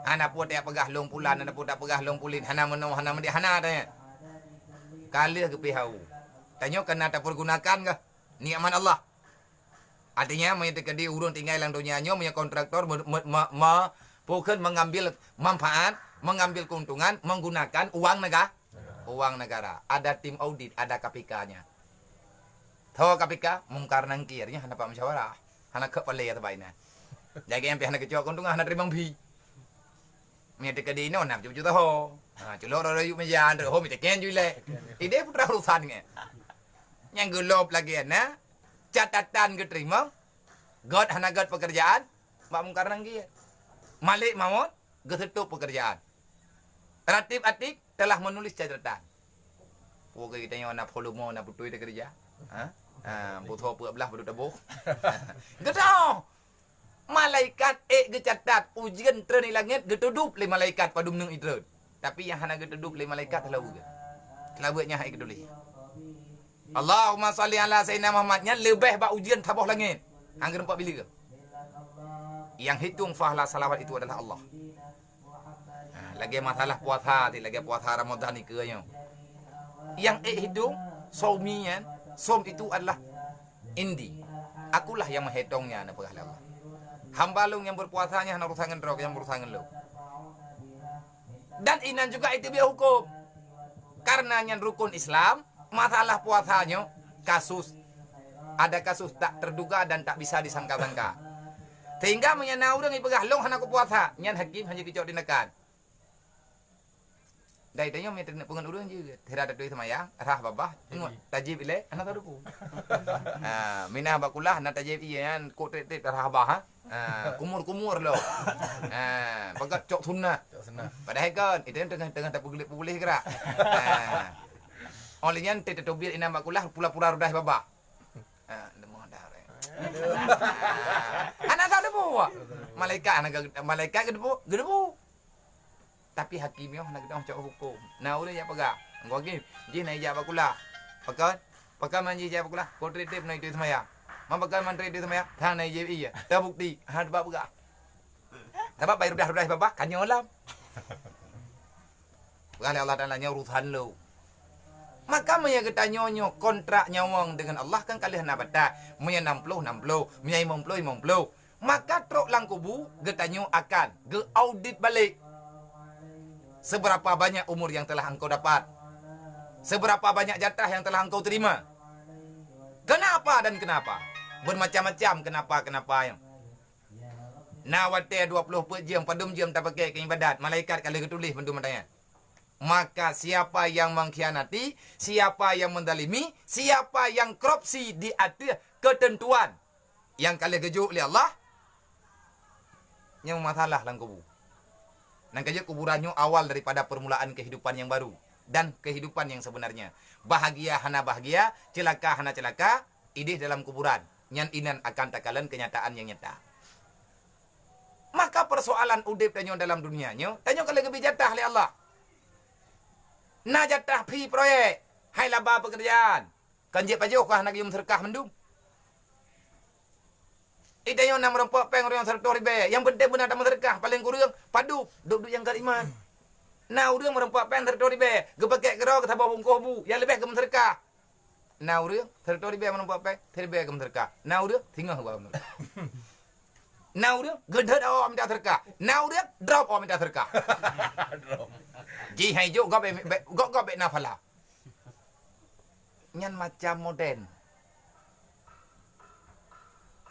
Anak pun tak pegah long pulan, anak pun tak pegah long pulin. Hana meno, hana medi, hana tanya. Kali ke pihau. Tanya kena tak pergunakan ke? Nikmat Allah. Artinya menyatakan dia urun tinggal dalam dunianya, punya kontraktor bukan mengambil manfaat, mengambil keuntungan, menggunakan uang negara. Uang negara. Ada tim audit, ada KPK-nya. Tahu KPK? Mungkar nangkirnya, hana pak musyawarah. Hana kepala ya terbaiknya. Jaga yang pihak kecil keuntungan, hana terima bi. Menyatakan dia ini, nak cuci tahu. Celok orang yuk mejan, terus minta ken jule. Ide putra urusannya. Yang gelap lagi na, catatan keterima, God hana God pekerjaan, mak mungkar nangkir. Malik maut, getutup pekerjaan. Ratib atik telah menulis catatan. Pokok kita yang nak volume nak butuh dia kerja. Butuh apa belah butuh tabuk. Getau. Malaikat gecatat ujian tren langit getudup le malaikat padum nung itu. Tapi yang hana getudup le malaikat telah buat. Telah buatnya hai getulis. Allahumma salli ala sayyidina Muhammadnya lebih ba ujian tabah langit. Angger 4 bila ke? Yang hitung fahla salawat itu adalah Allah. Lagi masalah puasa, lagi puasa Ramadan ni keanya. Yang hitung somian, som itu adalah indi. Akulah yang menghitungnya na pegah Allah. Hamba lu yang berpuasanya hana urusan rok yang urusan lu. Dan inan juga itu biar hukum. Karena yang rukun Islam, masalah puasanya kasus ada kasus tak terduga dan tak bisa disangka-sangka. Sehingga menyenau dengan pegah long hana ku puasa, nyan hakim hanya kicau dinekan. Dai tanya me tena pengen urang je. Tera ada duit sama ya. Rah babah tengok tajib ile anak tahu pu. Minah bakulah nak tajib ian ko tet rah babah kumur-kumur lo. Bagat cok sunnah. Padahal kan itu tengah-tengah tak pulih gerak. Olehnya tet tobir ina bakulah pula-pula rudah babah. Lemah dah. Anak tahu pu. Malaikat gedepu. Tapi hakimnya nak kita cakap hukum. Nah udah ya pegah. Engkau hakim, je naik jawab akulah. Pakai manji jawab akulah. Kau tertib naik itu semaya. Pakai mantri itu semaya. Thang naik jawab iya. Terbukti. Hal sebab pegah. Sebab bayar rudah babak kan nyolam. Pegah Allah Taala nya urusan lo. Maka meya kita nyonyo kontrak nyawang dengan Allah kan kalian nak batak. Meya 60. Meya 50. Maka truk langkubu kita nyo akan ge audit balik. Seberapa banyak umur yang telah engkau dapat? Seberapa banyak jatah yang telah engkau terima? Kenapa dan kenapa? Bermacam-macam kenapa yang. Nawate 24 jam, padum jam tak pakai ke ibadat. Malaikat kalau ketulis bentuk matanya. Maka siapa yang mengkhianati, siapa yang mendalimi, siapa yang korupsi di atas ketentuan yang kalian kejuk oleh Allah, yang masalah dalam kubur. Dan kerja kuburannya awal daripada permulaan kehidupan yang baru dan kehidupan yang sebenarnya. Bahagia hana bahagia, celaka hana celaka, idih dalam kuburan. Nyan inan akan takalan kenyataan yang nyata. Maka persoalan udip tanyo dalam dunianya, tanyo kalau lebih jatah oleh Allah. Na jatah pi proyek, hai laba pekerjaan. Kanjek pajo kah nak yum serkah mendung. Idayo nam rompok peng orang sertor ribe. Yang penting benar dalam sedekah paling kurang padu duduk yang kariman. Nah urang merompok peng sertor ribe. Gepake gero ke tabah bungkuh bu. Yang lebih ke sedekah. Nah urang sertor ribe merompok peng terbe ke sedekah. Nah urang tinggal gua. Nah urang gedet awak minta sedekah. Nah urang drop awak minta sedekah. Drop. Ji hai jo gop be nafala. Nyan macam modern.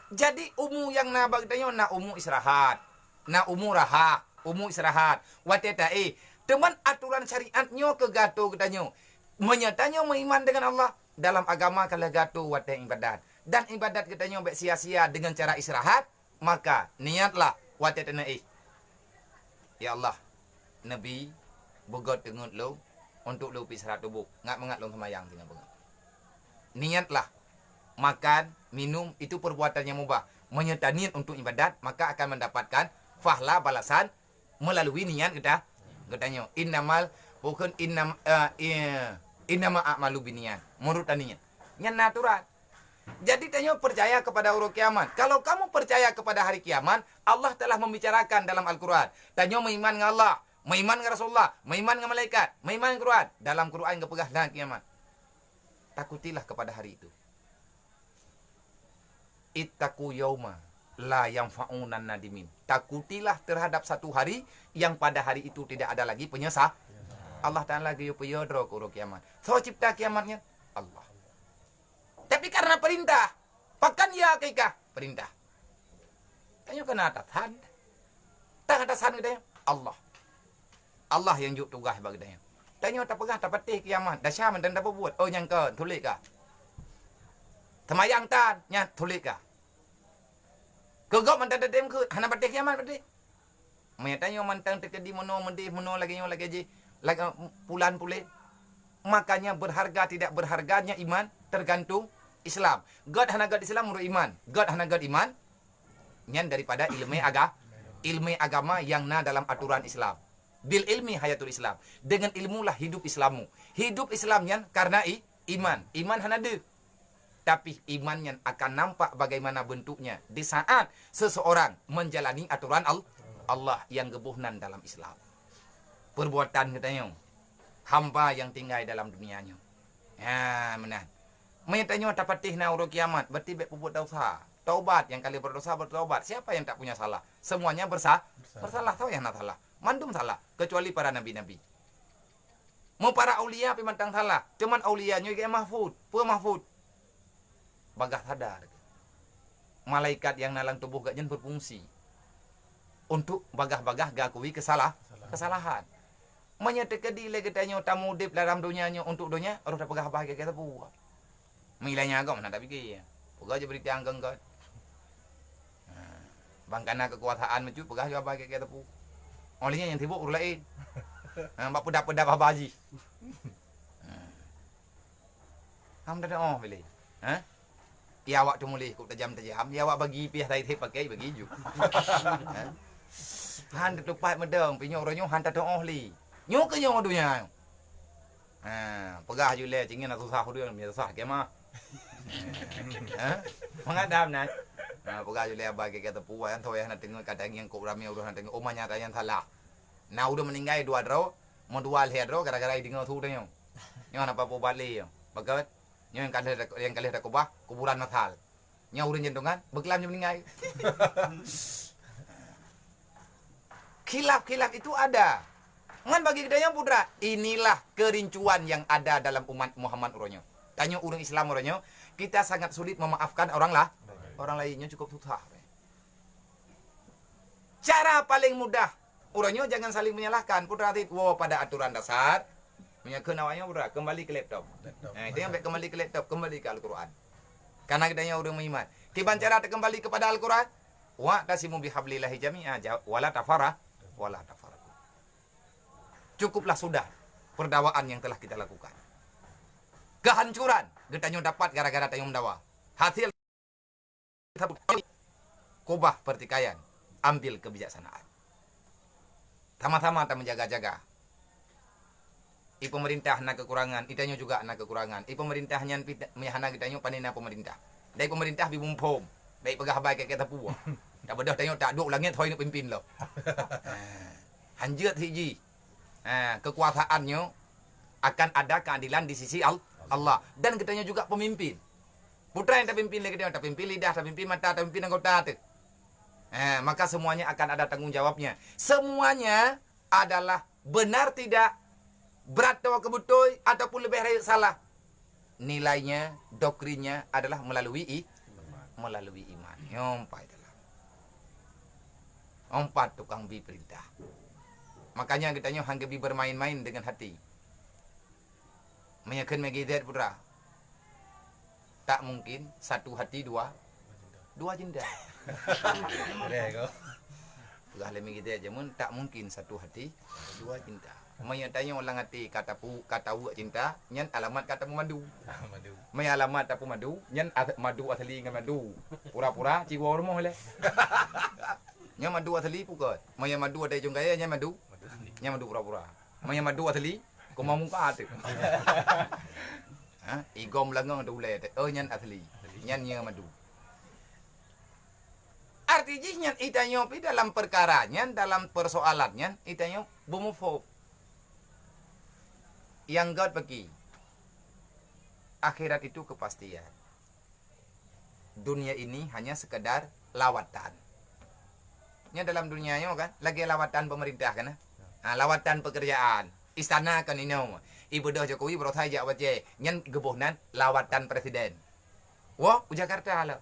Jadi umu yang na bagdayo na umu istirahat. Na umu raha, umu istirahat. Watetai. Teman aturan syariatnya ke gato ketanyo. Menyatanya beriman dengan Allah. Dalam agama kalau gato wate ibadat. Dan ibadat ketanyo be sia-sia dengan cara istirahat. Maka niatlah watetai. Ya Allah. Nabi bogot dengut lo. Untuk lo istirahat tubuh. Ngat mengat lo semayang tinggal bengat. Niatlah. makan, minum itu perbuatan yang mubah. Menyertai niat untuk ibadat, maka akan mendapatkan pahala balasan melalui niat kita. Katanya innamal bukan innama a'malu binniat. Menurut niat. Yang natural. Jadi tanya percaya kepada hari kiamat. Kalau kamu percaya kepada hari kiamat, Allah telah membicarakan dalam Al-Quran. Tanya meiman dengan Allah, meiman dengan Rasulullah, meiman dengan malaikat, meiman dengan Quran. Dalam Quran kepegah dengan kiamat. Takutilah kepada hari itu. Ittaqu yauma la yanfa'unan nadimin. Takutilah terhadap satu hari yang pada hari itu tidak ada lagi penyesal. Allah Ta'ala lagi peyodro ke kiamat. So cipta kiamatnya Allah. Tapi karena perintah, pakan ya kekah perintah. Tanya kena atasan. Tak atasan kita Allah. Allah yang juk tugas bagi dia. Tanya tak pegah tak patih kiamat. Dah syam dan dapat buat. Oh yang ke tulis kah? Temayang tan nya tulis kah? Kegop mantan dedem ke hana patih kiamat patih. Tanya mantan terkedi mono lagi lagi pulan pulih. Makanya berharga tidak berharganya iman tergantung Islam. God hana God Islam menurut iman. God hana God iman. Nyan daripada ilmu agama yang na dalam aturan Islam. Bil ilmi hayatul Islam. Dengan ilmulah hidup Islammu. Hidup Islamnya karena iman. Iman hana de. Tapi imannya akan nampak bagaimana bentuknya di saat seseorang menjalani aturan Allah yang gebuhnan dalam Islam. Perbuatan katanya hamba yang tinggal dalam dunianya. Ya, benar. Menyatanya dapat tihna urut kiamat, berarti berbuat dosa. Taubat, yang kali berdosa bertaubat. Siapa yang tak punya salah? Semuanya bersalah. Tahu yang nak salah. Mandum salah, kecuali para nabi-nabi. Mau para aulia pemantang salah. Cuman aulianya kayak mahfud, mahfud. Bagah sadar. Malaikat yang nalang tubuh gaknya berfungsi untuk bagah-bagah gakui kesalahan. Menyatakan di legetanya tamu dip dalam dunianya untuk dunia, harus dapat bahagia kita buat. Milanya agak mana tak fikir. Pegah je berita anggang kan. Bangkana kekuasaan mecut pegah juga bahagia kita pu. Olehnya yang tibuk urut lain. Bak pedak-pedak bahaji. Ham dah oh pilih. Ya awak tu mulih kok tajam-tajam. Ya awak bagi piah tai tip pakai bagi ju. Han tepat medang pinyo orangnya han tak oh li. Nyo ke nyo dunia. Pegah ju le cingin susah dia ni susah ke mah. Mengadam nak. Pegah ju le bagi kata puan tu yang nak tengok kadang yang kok ramai udah nak tengok omanya tak yang salah. Nah udah meninggal dua dro, mau dua hedro gara-gara dengar tu dia. Nyo nak apa balik. Bagat nyo yang kali ada kubah kuburan masal. Nyo udah jentungan beklam nyo meninggal. Khilaf itu ada. Ngan bagi kita yang putra, inilah kerincuan yang ada dalam umat Muhammad uronyo. Tanya orang Islam uronyo, kita sangat sulit memaafkan orang lainnya cukup susah. Cara paling mudah, uronyo jangan saling menyalahkan. Putra pada aturan dasar, kenawanya putra kembali ke laptop. Itu yang kembali ke laptop, kembali ke Al-Quran. Karena kita yang orang beriman. Tiban cara kembali kepada Al-Quran, wa tasimu bihablillahi jami'a wala tafarraqu. Cukuplah sudah perdakwaan yang telah kita lakukan. Kehancuran kita dapat gara-gara tayung dakwah. Hasil kubah pertikaian, ambil kebijaksanaan. Sama-sama kita menjaga-jaga. Pemerintah nak kekurangan, itanya juga nak kekurangan. Pemerintahnya menyahana kitanya panina pemerintah. Dari pemerintah bibumpom, baik pegah baik kita puas. Tak bedah tanya tak duk langit hoi nak pimpin lo. Hanjat hiji. Kekuasaannya akan ada keadilan di sisi Allah. Dan kitanya juga pemimpin. Putra yang tak pimpin lagi dia, tak pimpin lidah, tak pimpin mata, tak pimpin anggota tu. Maka semuanya akan ada tanggung jawabnya. Semuanya adalah benar tidak, berat atau kebetul ataupun lebih dari salah. Nilainya, doktrinnya adalah melalui iman. Yompai dalam. Empat tukang bi perintah. Makanya kitanya hanggabi bermain-main dengan hati. Meyakin megidat putra. Tak mungkin satu hati dua jenda. pegah lemi kita aja mun tak mungkin satu hati dua cinta. Maya tanya ulang hati kata uak cinta, nyan alamat kata madu. Madu. Maya alamat tapu madu, nyan madu asli dengan madu. Pura-pura ciwa rumah le. Nya madu asli pukot. Maya madu ada jong gaya nya madu. Nya madu pura-pura. Maya madu asli ko mamuka tu. Ha, igom langang tu le. Nyan asli. Nyan nya madu. Artinya itanyo pi dalam perkaranya, dalam persoalannya, itanyo bomofob. Yang God bagi akhirat itu kepastian. Dunia ini hanya sekedar lawatan. Nya dalam dunianya kan lagi lawatan pemerintah kan. Lawatan pekerjaan. Istana kan ini. Ibu dah Jokowi berotai jak waje. Nyan gebohnan lawatan presiden. Wah, Jakarta lah.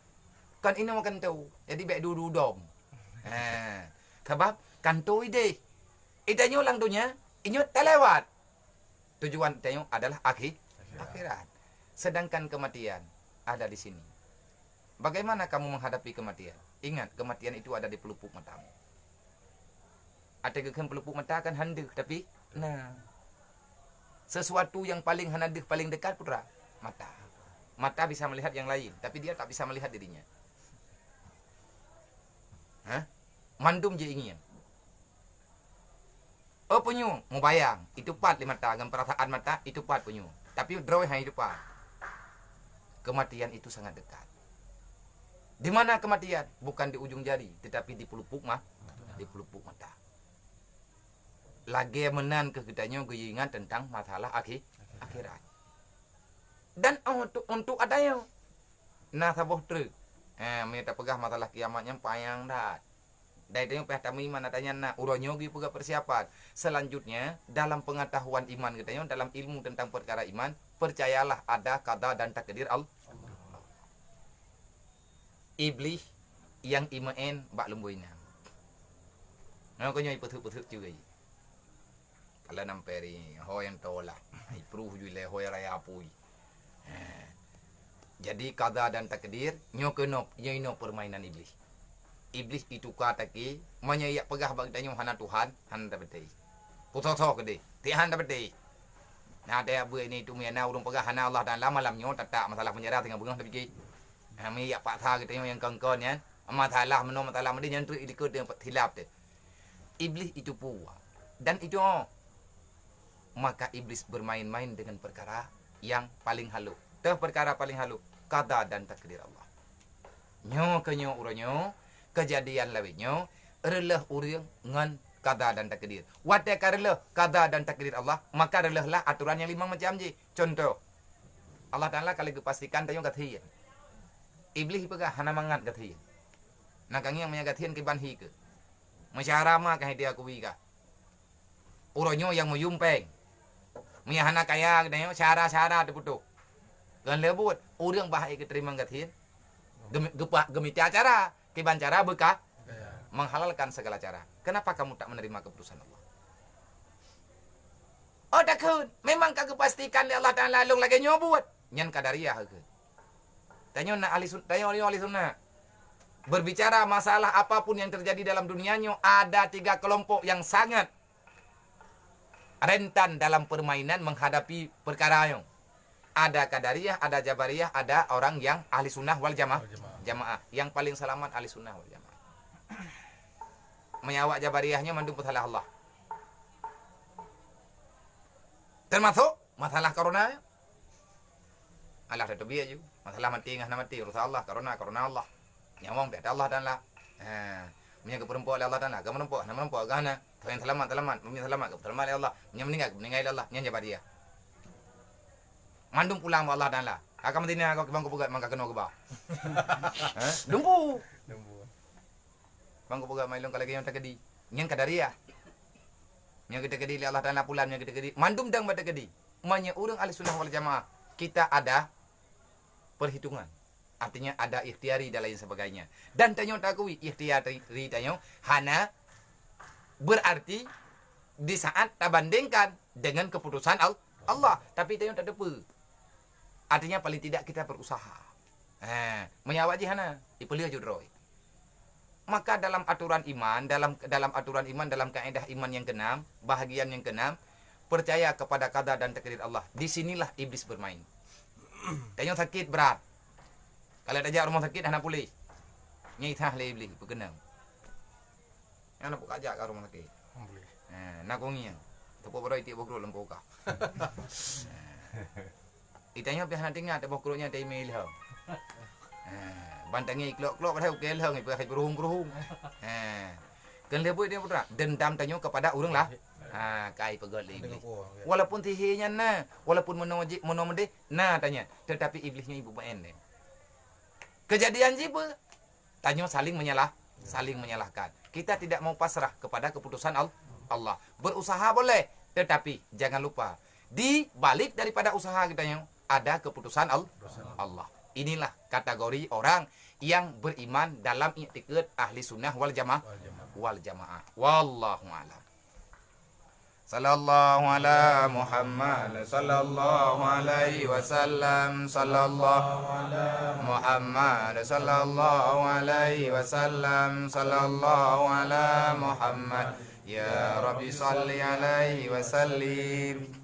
Kan ini makan tahu. Jadi baik dulu dom. Sebab kan tu ide. Idenya ulang dunia, inyo terlewat. Tujuan idenya adalah akhirat. Sedangkan kematian ada di sini. Bagaimana kamu menghadapi kematian? Ingat, kematian itu ada di pelupuk matamu. Ada gegem pelupuk mata kan handek, tapi sesuatu yang paling handek, paling dekat putra, mata. Mata bisa melihat yang lain, tapi dia tak bisa melihat dirinya. Mandum je ingin. Oh punyu, mau bayang, itu pat di mata, dengan perasaan mata, itu pat punyu. Tapi drawing hanya itu pat. Kematian itu sangat dekat. Di mana kematian? Bukan di ujung jari, tetapi di pelupuk di pelupuk mata. Lagi menan ke kitanya ingat tentang masalah akhirat. Dan untuk adanya, sabuh truk. Mereka pegah masalah kiamatnya payang dah. Dari itu yang pihak iman adanya uronyo gi pegah persiapan. Selanjutnya dalam pengetahuan iman katanya, dalam ilmu tentang perkara iman, percayalah ada qada dan takdir Allah. Iblis yang iman bak lembuina. Kanya iputuk-putuk juga. Kalau namperi ho yang tolak, ipruh jule ho raya apui. Jadi qada dan takdir nyokenop nyoino permainan iblis. Iblis itu kata ki menyayak pegah bagi tanya hana Tuhan hana dapat. Putoso gede, tihan dapat. Nah ada abu ini itu miana urung pegah hana Allah dan malamnya tak masalah penjara tinggal bunga tapi ki. Kami ya pak tha kita yang kangkon ya. Masalah masalah mesti yang tu ikut yang hilap tu. Iblis itu puas dan itu maka iblis bermain-main dengan perkara yang paling halus. Perkara paling halus qada dan takdir Allah. Nyo kenyo uronyo kejadian lawinyo releh urang ngan qada dan takdir. Wate kareleh qada dan takdir Allah, maka relehlah aturan yang 5 macam je. Contoh Allah Taala kalau dipastikan tayo kathian. Iblis pegah hana mangat kathian. Nakang yang menyagathian ke banhi ke. Masyarama kah dia kuwi ka. Uronyo yang meyumpeng. Miyahana kaya katanya cara-cara diputuk. Gan lebut urang bahaya keterima kathian. Gemiti acara, kiban cara bekah menghalalkan segala cara. Kenapa kamu tak menerima keputusan Allah? Oh dakun, memang kagak pastikan Allah Taala long lagi nyobut. Nyan kadariyah ke. Tanya nak ahli sunnah. Berbicara masalah apapun yang terjadi dalam dunianya, ada 3 kelompok yang sangat rentan dalam permainan menghadapi perkara yang ada Qadariyah, ada Jabariyah, ada orang yang ahli sunnah wal jamaah. Yang paling selamat ahli sunnah wal jamaah. Menyawak Jabariyahnya mandung salah Allah. Termasuk masalah corona. Allah tetap biar juga. Masalah mati ngah mati urusan Allah corona Allah. Nyawang tak Allah dan lah. Punya keperempuan Allah dan lah. Kamu menempuh gana. Tuhan selamat. Mumi selamat. Selamat Allah. Punya meninggal Allah. Nyan Jabariyah. Mandung pulang Allah dan lah. Akak mati ni akak bangku pegat mangka kena ke bawah. Dumpu. Bangku pegat mailong kalau yang tak kedi. Nyan Qadariyah. Yang kita kedi Allah dan lah pulang yang kita kedi. Mandum dang pada kedi. Manya orang ahli sunnah wal jamaah. Kita ada perhitungan. Artinya ada ikhtiari dan lain sebagainya. Dan tanyo takui ikhtiari tanyo hana berarti di saat terbandingkan dengan keputusan Allah. Tapi tanyo tak ada apa. Artinya paling tidak kita berusaha. Menyawak jihana, ipeliah judroi. Maka dalam aturan iman, dalam kaidah iman yang keenam, bahagian yang keenam, percaya kepada qada dan takdir Allah. Disinilah iblis bermain. Tanya sakit berat. Kalau ada rumah sakit anak pulih. Nyai tah le iblis berkenam. Yang nak ajak ke rumah sakit. Nak kongi. Tepuk berai tiap bokro lempo ka. Itanya pihak nak dengar tak bokronya tak email hau. Bantangi klok-klok pada ukel hau ngai pakai beruhung-beruhung. Kan dia buat dia putra. Dendam tanya kepada orang lah. Kai pegot iblis. Walaupun tihinya na, walaupun monomode na tanya. Tetapi iblisnya ibu main deh. Kejadian jiba. Tanya saling menyalahkan. Kita tidak mau pasrah kepada keputusan Allah. Berusaha boleh, tetapi jangan lupa di balik daripada usaha kita yang ada keputusan Allah. Inilah kategori orang yang beriman dalam i'tiqad ahli sunnah wal jamaah. Wallahu a'lam. Sallallahu ala Muhammad sallallahu alaihi wasallam sallallahu ala Muhammad sallallahu alaihi wasallam sallallahu ala Muhammad ya Rabbi salli alaihi wasallim.